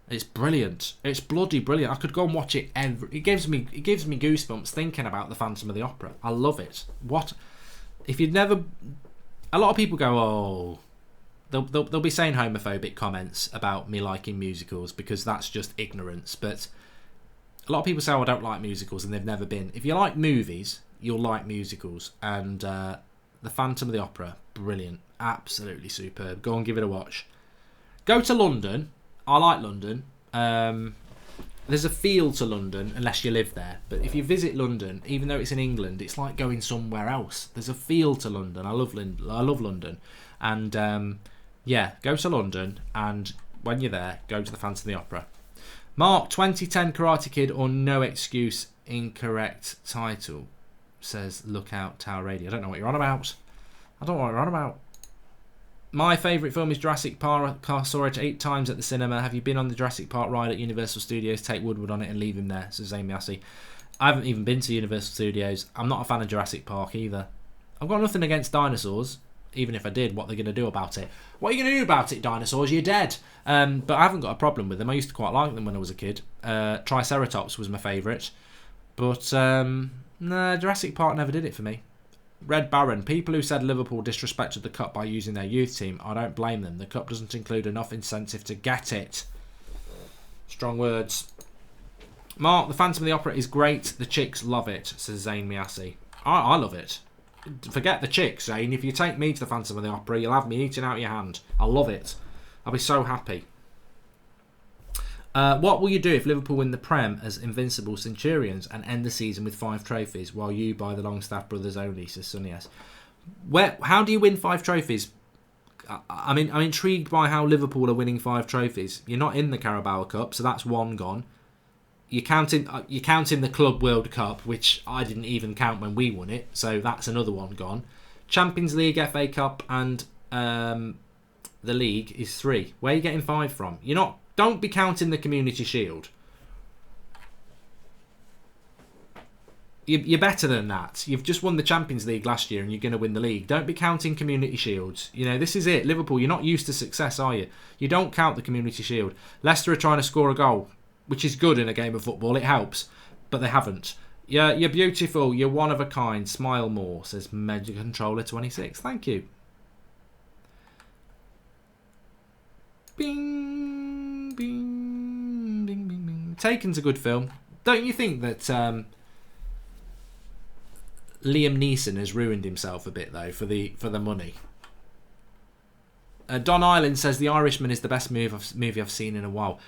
it's brilliant. It's bloody brilliant. I could go and watch it it gives me goosebumps thinking about the Phantom of the Opera. I love it. What if you'd never? A lot of people go, oh, they'll be saying homophobic comments about me liking musicals because that's just ignorance. But a lot of people say, oh, I don't like musicals, and they've never been. If you like movies, you'll like musicals. And the Phantom of the Opera, brilliant, absolutely superb. Go and give it a watch. Go to London. I like London. There's a feel to London unless you live there. But if you visit London, even though it's in England, it's like going somewhere else. There's a feel to London. I love London. And yeah, go to London, and when you're there, go to the Phantom of the Opera. Mark, 2010 Karate Kid or No Excuse, incorrect title, says Lookout Tower Radio. I don't know what you're on about. My favourite film is Jurassic Park. I saw it 8 times at the cinema. Have you been on the Jurassic Park ride at Universal Studios? Take Woodward on it and leave him there, says Amy Assey. I haven't even been to Universal Studios. I'm not a fan of Jurassic Park either. I've got nothing against dinosaurs. Even if I did, what are they going to do about it? What are you going to do about it, dinosaurs? You're dead. But I haven't got a problem with them. I used to quite like them when I was a kid. Triceratops was my favourite. But nah, Jurassic Park never did it for me. Red Baron, people who said Liverpool disrespected the Cup by using their youth team, I don't blame them. The Cup doesn't include enough incentive to get it. Strong words. Mark, the Phantom of the Opera is great. The chicks love it, says Zayn Miassi. I love it. Forget the chicks, Zane. If you take me to the Phantom of the Opera, you'll have me eating out of your hand. I love it. I'll be so happy. What will you do if Liverpool win the Prem as invincible Centurions and end the season with 5 trophies while you buy the Longstaff brothers only, says Sonny S. How do you win 5 trophies? I mean, I'm intrigued by how Liverpool are winning 5 trophies. You're not in the Carabao Cup, so that's 1 gone. You're counting the Club World Cup, which I didn't even count when we won it, so that's another 1 gone. Champions League, FA Cup, and the league is 3. Where are you getting 5 from? Don't be counting the Community Shield. You're better than that. You've just won the Champions League last year and you're going to win the league. Don't be counting Community Shields. You know, this is it. Liverpool, you're not used to success, are you? You don't count the Community Shield. Leicester are trying to score a goal, which is good in a game of football. It helps, but they haven't. Yeah, you're beautiful. You're one of a kind. Smile more, says Major Controller 26. Thank you. Bing, bing, bing, bing, bing. Taken's a good film. Don't you think that Liam Neeson has ruined himself a bit though for the money? Don Island says The Irishman is the best movie I've seen in a while.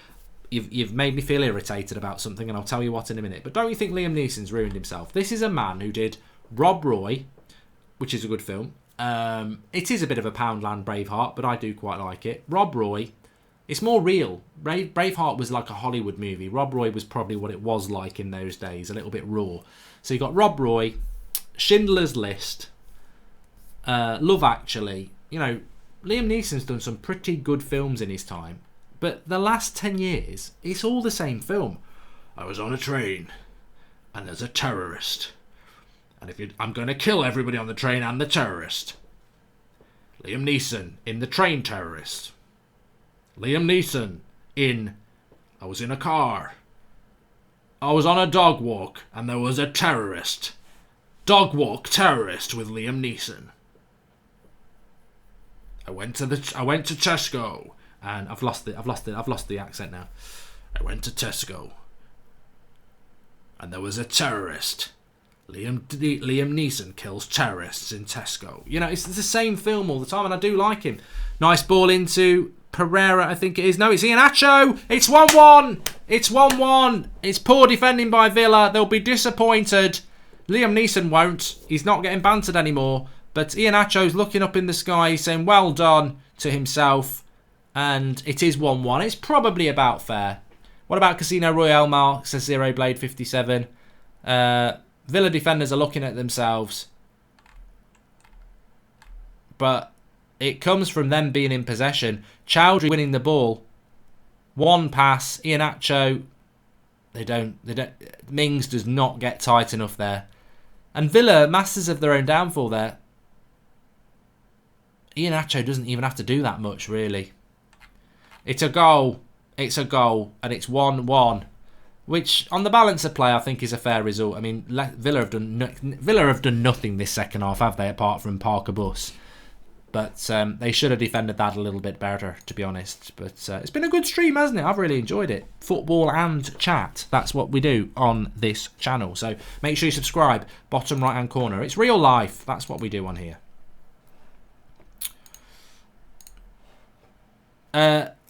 You've made me feel irritated about something, and I'll tell you what in a minute. But don't you think Liam Neeson's ruined himself? This is a man who did Rob Roy, which is a good film. It is a bit of a Poundland Braveheart, but I do quite like it. Rob Roy, it's more real. Braveheart was like a Hollywood movie. Rob Roy was probably what it was like in those days, a little bit raw. So you got Rob Roy, Schindler's List, Love Actually. You know, Liam Neeson's done some pretty good films in his time. But the last 10 years, it's all the same film. I was on a train, and there's a terrorist. And I'm going to kill everybody on the train and the terrorist. Liam Neeson in The Train Terrorist. Liam Neeson in I was in a car. I was on a dog walk, and there was a terrorist. Dog walk terrorist with Liam Neeson. I went to Tesco. And I've lost the accent now. I went to Tesco, and there was a terrorist. Liam Neeson kills terrorists in Tesco. You know, it's the same film all the time, and I do like him. Nice ball into Pereira, I think it is. No, it's Iheanacho. It's 1-1. It's 1-1. It's poor defending by Villa. They'll be disappointed. Liam Neeson won't. He's not getting bantered anymore. But Iheanacho's looking up in the sky, saying well done to himself. And it is 1-1. It's probably about fair. What about Casino Royale, Mark? Says Zero Blade 57. Villa defenders are looking at themselves. But it comes from them being in possession. Chowdhury winning the ball. One pass. Iheanacho. They don't. Mings does not get tight enough there. And Villa, masters of their own downfall there. Iheanacho doesn't even have to do that much, really. It's a goal. It's a goal. And it's 1-1. Which, on the balance of play, I think is a fair result. I mean, Villa have done nothing this second half, have they, apart from park a bus. But they should have defended that a little bit better, to be honest. But it's been a good stream, hasn't it? I've really enjoyed it. Football and chat. That's what we do on this channel. So make sure you subscribe. Bottom right-hand corner. It's real life. That's what we do on here.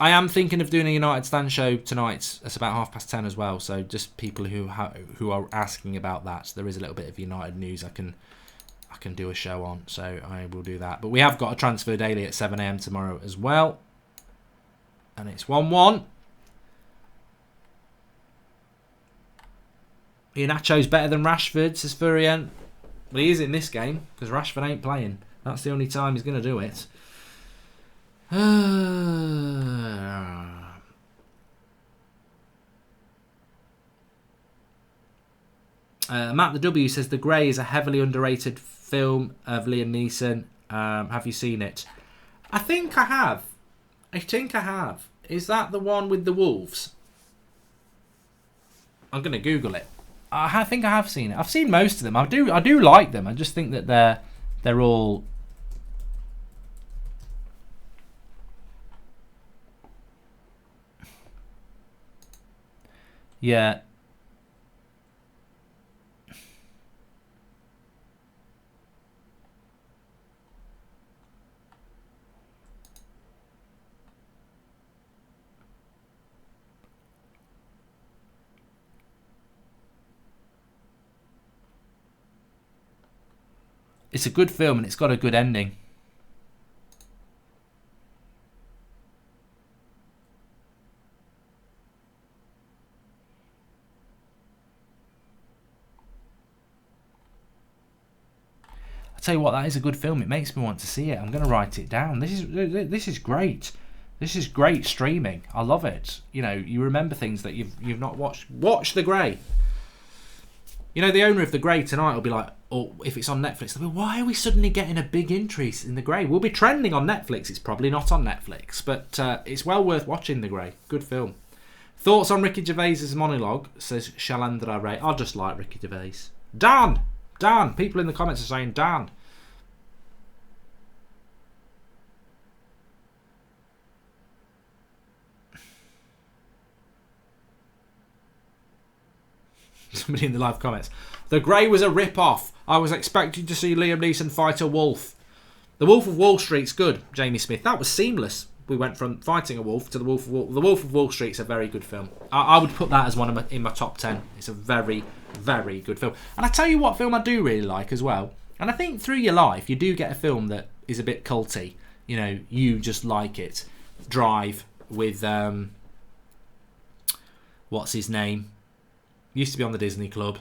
I am thinking of doing a United Stand show tonight. It's about 10:30 as well. So just people who are asking about that. There is a little bit of United news I can do a show on. So I will do that. But we have got a transfer daily at 7 AM tomorrow as well. And it's 1-1. Iheanacho's better than Rashford, says Furian. Well, he is in this game because Rashford ain't playing. That's the only time he's going to do it. Matt the W says The Grey is a heavily underrated film of Liam Neeson. Have you seen it? I think I have. Is that the one with the wolves? I'm going to Google it. I think I have seen it. I've seen most of them. I do like them. I just think that they're all. Yeah. It's a good film and it's got a good ending. I tell you what, that is a good film. It makes me want to see it. I'm going to write it down. This is great. This is great streaming. I love it. You know, you remember things that you've not watched. Watch The Grey. You know, the owner of The Grey tonight will be like, or if it's on Netflix, they'll be, why are we suddenly getting a big increase in The Grey? We'll be trending on Netflix. It's probably not on Netflix, but it's well worth watching The Grey. Good film. Thoughts on Ricky Gervais's monologue, says Shalandra Ray. I just like Ricky Gervais. Dan! People in the comments are saying Dan. Somebody in the live comments. The Grey was a rip-off. I was expecting to see Liam Neeson fight a wolf. The Wolf of Wall Street's good, Jamie Smith. That was seamless. We went from fighting a wolf to The Wolf of Wall. The Wolf of Wall Street's a very good film. I would put that as one of in my top 10. It's a very, very good film. And I tell you what film I do really like as well. And I think through your life, you do get a film that is a bit culty. You know, you just like it. Drive with, what's his name? Used to be on the Disney Club.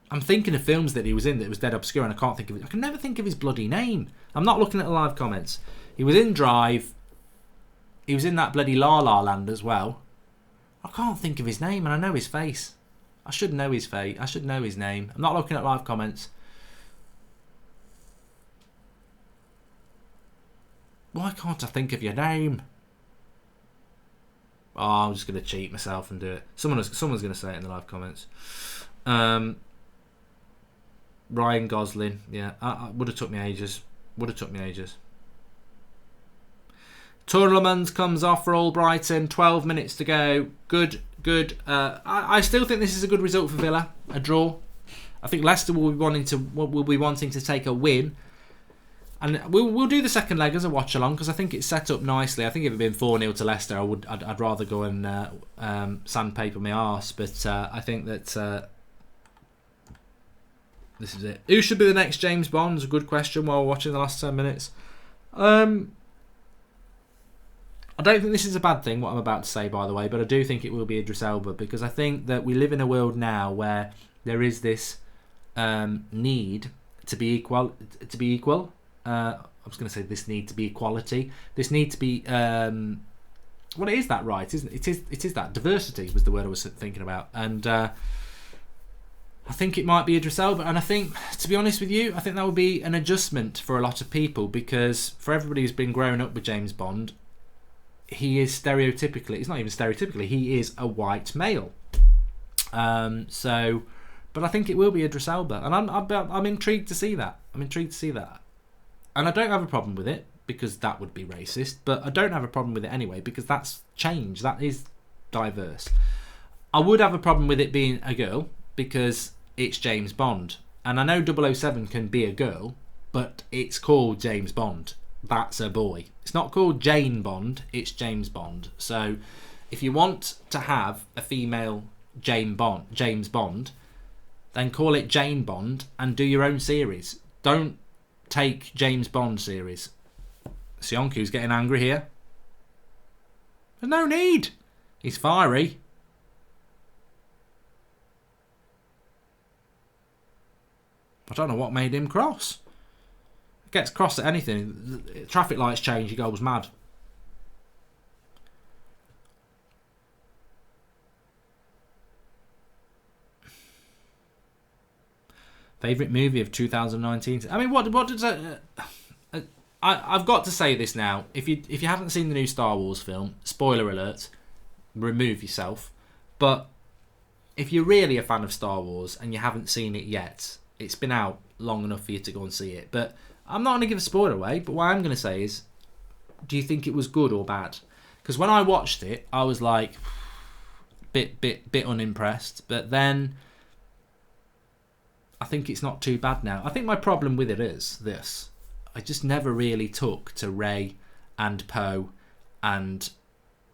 I'm thinking of films that he was in that was dead obscure and I can't think of it. I can never think of his bloody name. I'm not looking at the live comments. He was in Drive. He was in that bloody La La Land as well. I can't think of his name and I know his face. I should know his face. I should know his name. I'm not looking at live comments. Why can't I think of your name? Oh, I'm just going to cheat myself and do it. Someone's going to say it in the live comments. Ryan Gosling. Yeah, would have took me ages. Tournament comes off for Albrighton. 12 minutes to go. Good. I still think this is a good result for Villa. A draw. I think Leicester will be wanting to take a win. And we'll do the second leg as a watch along because I think it's set up nicely. I think if it had been 4-0 to Leicester, I'd rather go and sandpaper my arse. But I think that this is it. Who should be the next James Bond? Is a good question while we're watching the last 10 minutes. I don't think this is a bad thing, what I'm about to say, by the way, but I do think it will be Idris Elba because I think that we live in a world now where there is this need to be equal. I was going to say this need to be equality. This need to be... well, it is that right, isn't it? It is that. Diversity was the word I was thinking about. And I think it might be Idris Elba. And I think, to be honest with you, I think that would be an adjustment for a lot of people because for everybody who's been growing up with James Bond, he is stereotypically... It's not even stereotypically. He is a white male. But I think it will be Idris Elba. And I'm intrigued to see that. And I don't have a problem with it because that would be racist, but I don't have a problem with it anyway because that's change. That is diverse. I would have a problem with it being a girl because it's James Bond. And I know 007 can be a girl, but it's called James Bond. That's a boy. It's not called Jane Bond, it's James Bond. So if you want to have a female James Bond, then call it Jane Bond and do your own series. Don't take James Bond series. Sionku's getting angry here. There's no need. He's fiery. I don't know what made him cross. Gets cross at anything. Traffic lights change, he goes mad. Favourite movie of 2019? I mean, what does I've got to say this now. If you haven't seen the new Star Wars film, spoiler alert, remove yourself. But if you're really a fan of Star Wars and you haven't seen it yet, it's been out long enough for you to go and see it. But I'm not going to give a spoiler away. But what I'm going to say is, do you think it was good or bad? Because when I watched it, I was like, bit unimpressed. But then I think it's not too bad now. I think my problem with it is this. I just never really took to Rey and Poe and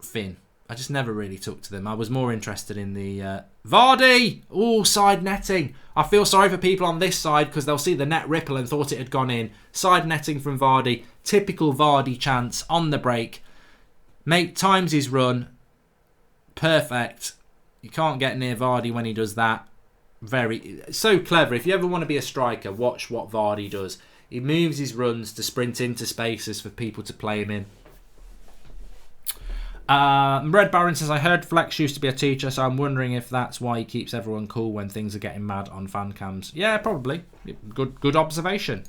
Finn. I just never really took to them. I was more interested in the... Vardy! Oh, side netting. I feel sorry for people on this side because they'll see the net ripple and thought it had gone in. Side netting from Vardy. Typical Vardy chance on the break. Mate times his run. Perfect. You can't get near Vardy when he does that. So clever. If you ever want to be a striker, watch what Vardy does. He moves his runs to sprint into spaces for people to play him in. Red Baron says, I heard Flex used to be a teacher, so I'm wondering if that's why he keeps everyone cool when things are getting mad on fan cams. Yeah, probably. Good observation.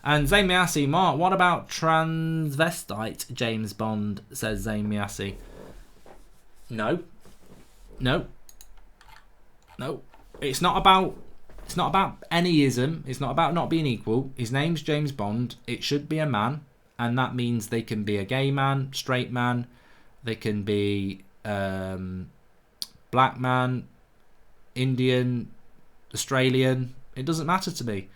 And Zayn Miassi, Mark, what about transvestite James Bond, says Zayn Miassi. No. It's not about anyism. It's not about not being equal. His name's James Bond. It should be a man, and that means they can be a gay man, straight man. They can be black man, Indian, Australian. It doesn't matter to me.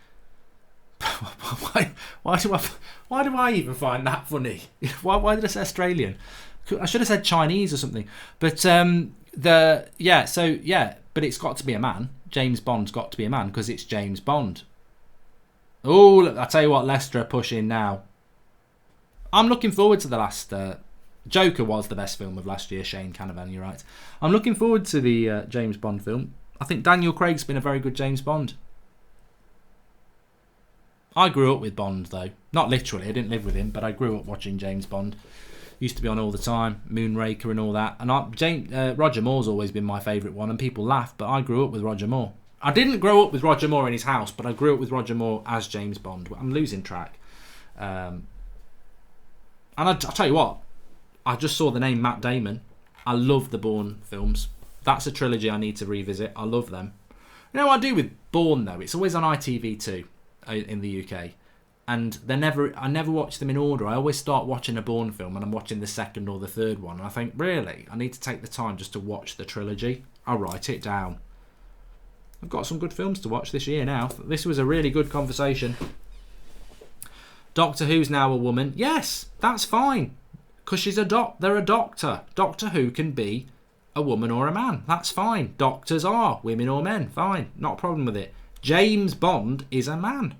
why do I even find that funny? Why did I say Australian? I should have said Chinese or something. But but it's got to be a man. James Bond's got to be a man because it's James Bond. Oh, I tell you what, Leicester are pushing now. I'm looking forward to the last. Joker was the best film of last year. Shane Canavan, you're right. I'm looking forward to the James Bond film. I think Daniel Craig's been a very good James Bond. I grew up with Bond, though. Not literally, I didn't live with him, but I grew up watching James Bond. Used to be on all the time, Moonraker and all that. And Roger Moore's always been my favourite one, and people laugh, but I grew up with Roger Moore. I didn't grow up with Roger Moore in his house, but I grew up with Roger Moore as James Bond. I'm losing track. And I'll tell you what, I just saw the name Matt Damon. I love the Bourne films. That's a trilogy I need to revisit. I love them. You know what I do with Bourne, though? It's always on ITV2 in the UK. And I never watch them in order. I always start watching a Bourne film and I'm watching the second or the third one. And I think, really? I need to take the time just to watch the trilogy. I'll write it down. I've got some good films to watch this year now. This was a really good conversation. Doctor Who's now a woman. Yes, that's fine. Because they're a doctor. Doctor Who can be a woman or a man. That's fine. Doctors are women or men. Fine. Not a problem with it. James Bond is a man.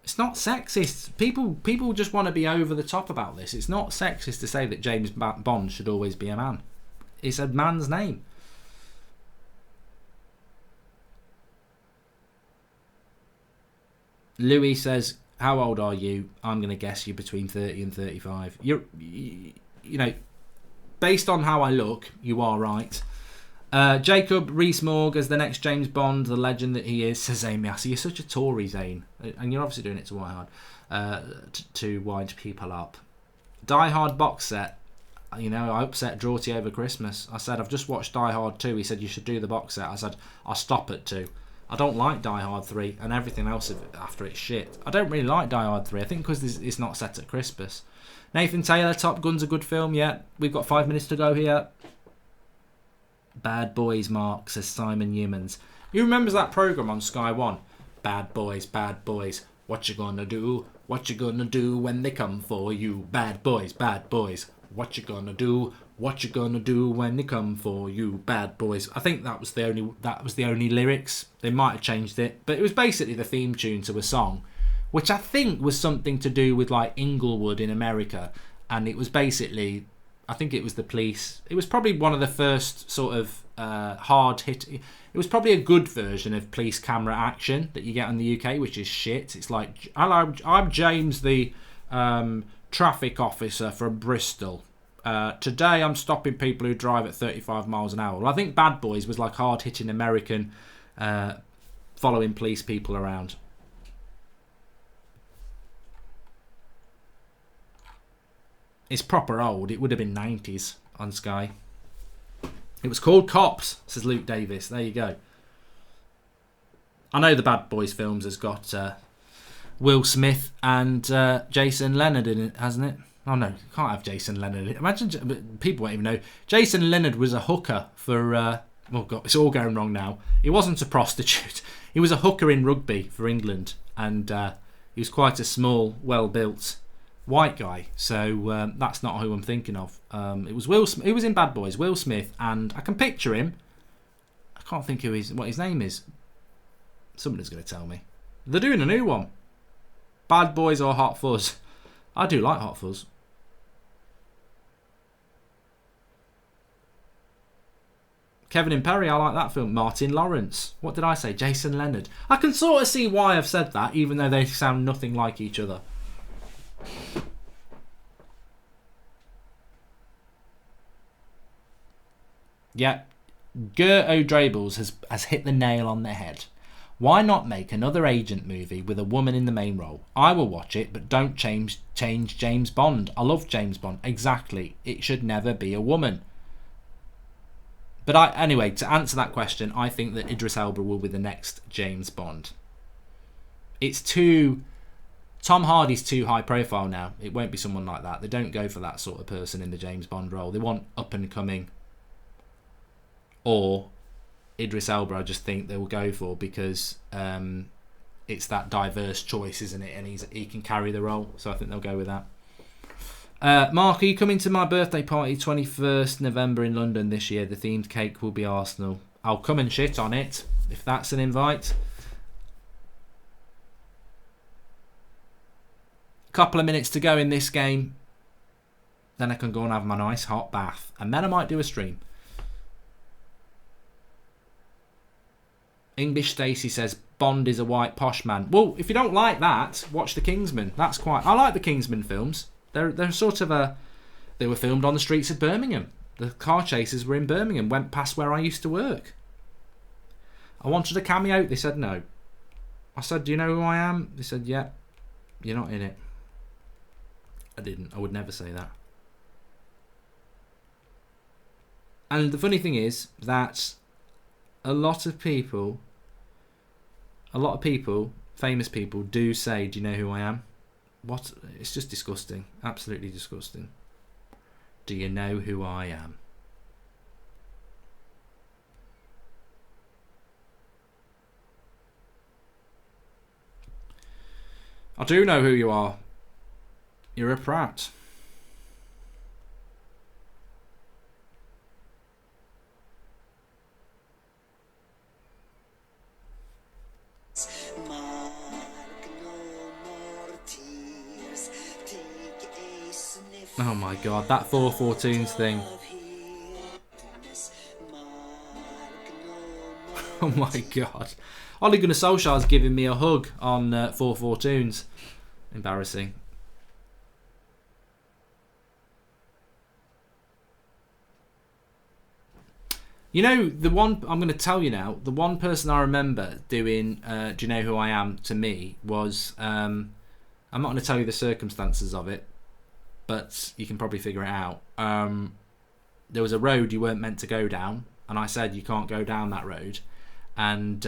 It's not sexist. People just want to be over the top about this. It's not sexist to say that James Bond should always be a man. It's a man's name. Louis says, how old are you? I'm going to guess you're between 30 and 35. You know, based on how I look, you are right. Jacob Rees-Mogg as the next James Bond, the legend that he is, says Amy Assey. You're such a Tory, Zane. And you're obviously doing it to to wind people up. Die Hard box set. You know, I upset Drawty over Christmas. I said, I've just watched Die Hard 2. He said, you should do the box set. I said, I'll stop at 2. I don't like Die Hard 3, and everything else after it's shit. I don't really like Die Hard 3. I think because it's not set at Christmas. Nathan Taylor, Top Gun's a good film, yeah. We've got 5 minutes to go here. Bad Boys, Mark, says Simon Humans. Who remembers that programme on Sky 1? Bad boys, what you gonna do? What you gonna do when they come for you? Bad boys, what you gonna do? What you gonna do when they come for you? Bad boys. I think that was the only lyrics. They might have changed it, but it was basically the theme tune to a song, which I think was something to do with like Inglewood in America, and it was basically, I think it was the police. It was probably one of the first sort of hard hit. It was probably a good version of police camera action that you get in the UK, which is shit. It's like, hello, I'm James, the traffic officer from Bristol. Today I'm stopping people who drive at 35 miles an hour. Well, I think Bad Boys was like hard hitting American, following police people around. It's proper old. It would have been 90s on Sky. It was called Cops, says Luke Davis. There you go. I know the Bad Boys films has got Will Smith and Jason Leonard in it, hasn't it? Oh no, can't have Jason Leonard in it. Imagine, people won't even know. Jason Leonard was a hooker for, oh God, it's all going wrong now. He wasn't a prostitute. He was a hooker in rugby for England. And he was quite a small, well-built white guy, so that's not who I'm thinking of. It was Will Smith. He was in Bad Boys, Will Smith, and I can picture him. I can't think what his name is. Somebody's going to tell me. They're doing a new one. Bad Boys or Hot Fuzz. I do like Hot Fuzz. Kevin and Perry, I like that film. Martin Lawrence. What did I say? Jason Leonard. I can sort of see why I've said that, even though they sound nothing like each other. Yeah, Ger O'Drables has hit the nail on the head. Why not make another agent movie with a woman in the main role? I will watch it, but don't change James Bond. I love James Bond. Exactly. It should never be a woman. But anyway, to answer that question, I think that Idris Elba will be the next James Bond. Tom Hardy's too high profile now. It won't be someone like that. They don't go for that sort of person in the James Bond role. They want up and coming. or Idris Elba. I just think they will go for, because it's that diverse choice, isn't it? And he can carry the role, so I think they'll go with that. Mark, are you coming to my birthday party 21st November in London this year? The themed cake will be Arsenal. I'll come and shit on it if that's an invite. Couple of minutes to go in this game, then I can go and have my nice hot bath, and then I might do a stream. English Stacey says Bond is a white posh man. Well, if you don't like that, watch The Kingsman. I like the Kingsman films. They're sort of they were filmed on the streets of Birmingham. The car chases were in Birmingham, went past where I used to work. I wanted a cameo. They said no. I said, do you know who I am? They said, yeah, you're not in it. I didn't. I would never say that. And the funny thing is that a lot of people, famous people, do say, do you know who I am? What? It's just disgusting. Absolutely disgusting. Do you know who I am? I do know who you are. You're a prat. Oh my god, that 4-4-2s thing. Oh my god. Ole Gunnar Solskjaer's giving me a hug on 4-4-2s. Embarrassing. You know, the one I'm going to tell you now, the one person I remember doing do you know who I am to me was, I'm not going to tell you the circumstances of it, but you can probably figure it out. There was a road you weren't meant to go down, and I said you can't go down that road, and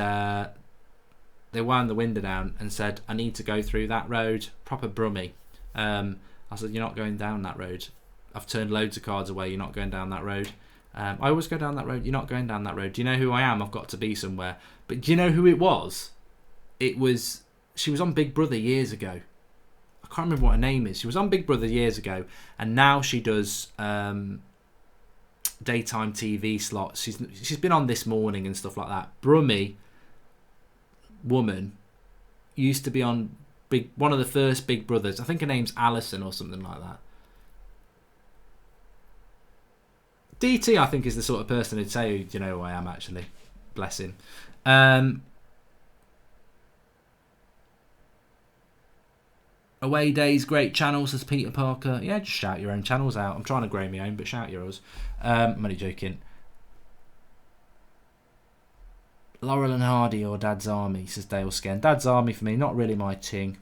they wound the window down and said, I need to go through that road. Proper brummy. I said, you're not going down that road. I've turned loads of cards away. You're not going down that road. I always go down that road. You're not going down that road. Do you know who I am? I've got to be somewhere. But do you know who it was? She was on Big Brother years ago. I can't remember what her name is. She was on Big Brother years ago, and now she does daytime TV slots. She's been on This Morning and stuff like that. Brummy woman, used to be on one of the first Big Brothers. I think her name's Alison or something like that. DT, I think, is the sort of person who'd say, you know who I am, actually. Bless him. Away days, great channels, says Peter Parker. Yeah, just shout your own channels out. I'm trying to grow my own, but shout yours. I'm only joking. Laurel and Hardy or Dad's Army, says Dale Sken. Dad's Army for me, not really my ting.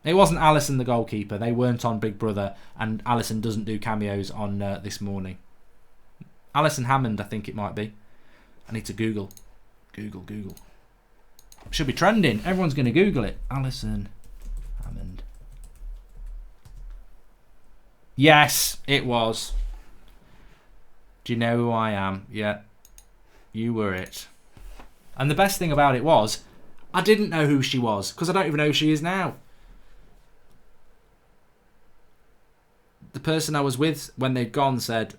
It wasn't Alison the goalkeeper. They weren't on Big Brother, and Alison doesn't do cameos on This Morning. Alison Hammond, I think it might be. I need to Google. Google. Should be trending. Everyone's going to Google it. Alison Hammond. Yes, it was. Do you know who I am? Yeah, you were it. And the best thing about it was, I didn't know who she was, because I don't even know who she is now. The person I was with when they'd gone said,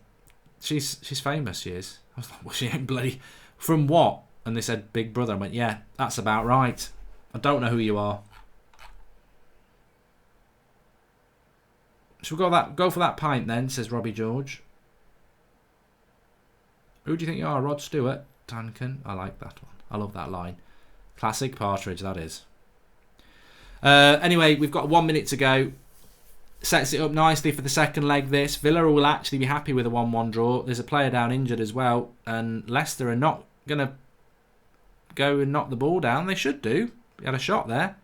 she's famous, she is. I was like, well, she ain't bloody... From what? And they said, Big Brother. I went, yeah, that's about right. I don't know who you are. Should we go for that pint then, says Robbie George. Who do you think you are? Rod Stewart? Duncan? I like that one. I love that line. Classic Partridge, that is. Anyway, we've got 1 minute to go. Sets it up nicely for the second leg, this. Villa will actually be happy with a 1-1 draw. There's a player down injured as well. And Leicester are not going to go and knock the ball down. They should do. He had a shot there.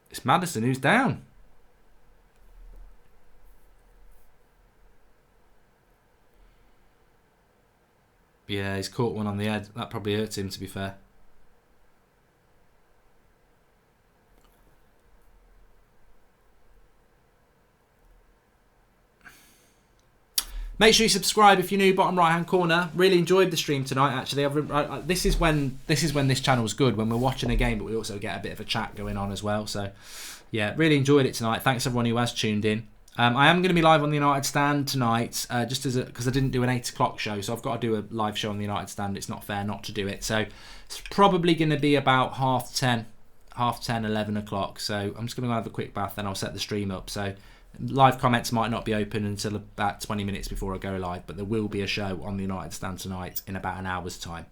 It's Maddison who's down. Yeah, he's caught one on the head. That probably hurts him, to be fair. Make sure you subscribe if you're new, bottom right hand corner. Really enjoyed the stream tonight. Actually, this is when this channel's good, when we're watching a game, but we also get a bit of a chat going on as well. So yeah, really enjoyed it tonight. Thanks everyone who has tuned in. I am going to be live on the United Stand tonight, just because I didn't do an 8 o'clock show, so I've got to do a live show on the United Stand. It's not fair not to do it. So it's probably going to be about 10:30, 11 o'clock. So I'm just going to have a quick bath, then I'll set the stream up. So live comments might not be open until about 20 minutes before I go live, but there will be a show on the United Stand tonight in about an hour's time.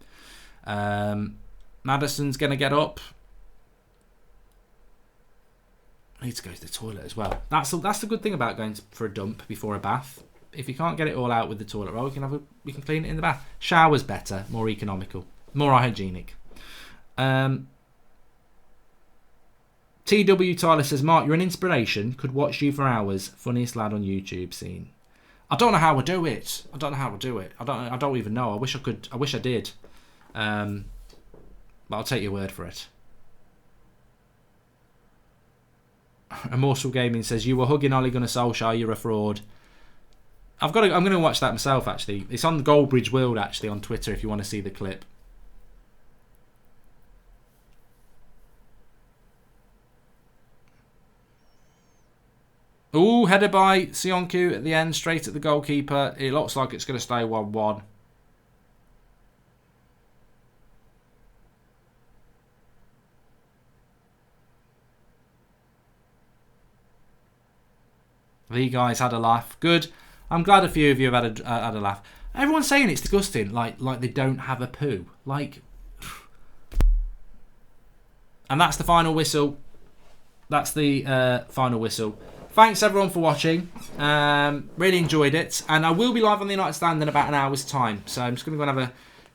Maddison's going to get up. I need to go to the toilet as well. That's the good thing about going for a dump before a bath. If you can't get it all out with the toilet roll, we can clean it in the bath. Shower's better, more economical, more hygienic. TW Tyler says, Mark, you're an inspiration. Could watch you for hours. Funniest lad on YouTube scene. I don't know how I do it. I don't even know. I wish I could. I wish I did. But I'll take your word for it. Immortal Gaming says, you were hugging Ole Gunnar Solskjaer, you're a fraud. I'm going to watch that myself, actually. It's on the Goldbridge World, actually, on Twitter, if you want to see the clip. Ooh, headed by Sionku at the end, straight at the goalkeeper. It looks like it's going to stay 1-1. The guys had a laugh. Good. I'm glad a few of you have had a laugh. Everyone's saying it's disgusting, like they don't have a poo. And that's the final whistle. That's the final whistle. Thanks everyone for watching. Really enjoyed it. And I will be live on the United Stand in about an hour's time. So I'm just going to go and have a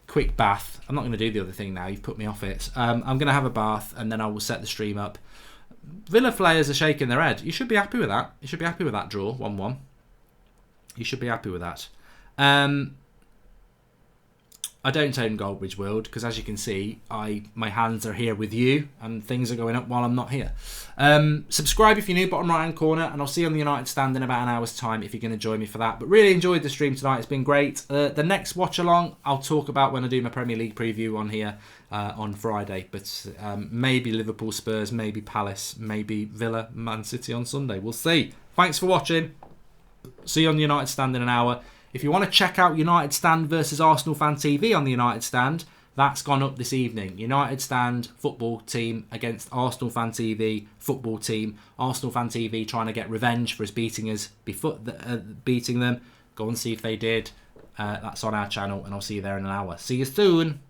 quick bath. I'm not going to do the other thing now. You've put me off it. I'm going to have a bath and then I will set the stream up. Villa players are shaking their head. You should be happy with that. You should be happy with that draw, 1-1. You should be happy with that. I don't own Goldbridge World because, as you can see, my hands are here with you and things are going up while I'm not here. Subscribe if you're new, bottom right hand corner, and I'll see you on the United Stand in about an hour's time if you're going to join me for that. But really enjoyed the stream tonight. It's been great. The next watch along I'll talk about when I do my Premier League preview on here on Friday. But maybe Liverpool, Spurs, maybe Palace, maybe Villa, Man City on Sunday. We'll see. Thanks for watching. See you on the United Stand in an hour. If you want to check out United Stand versus Arsenal Fan TV on the United Stand, that's gone up this evening. United Stand football team against Arsenal Fan TV football team. Arsenal Fan TV trying to get revenge for us beating them. Go and see if they did. That's on our channel, and I'll see you there in an hour. See you soon.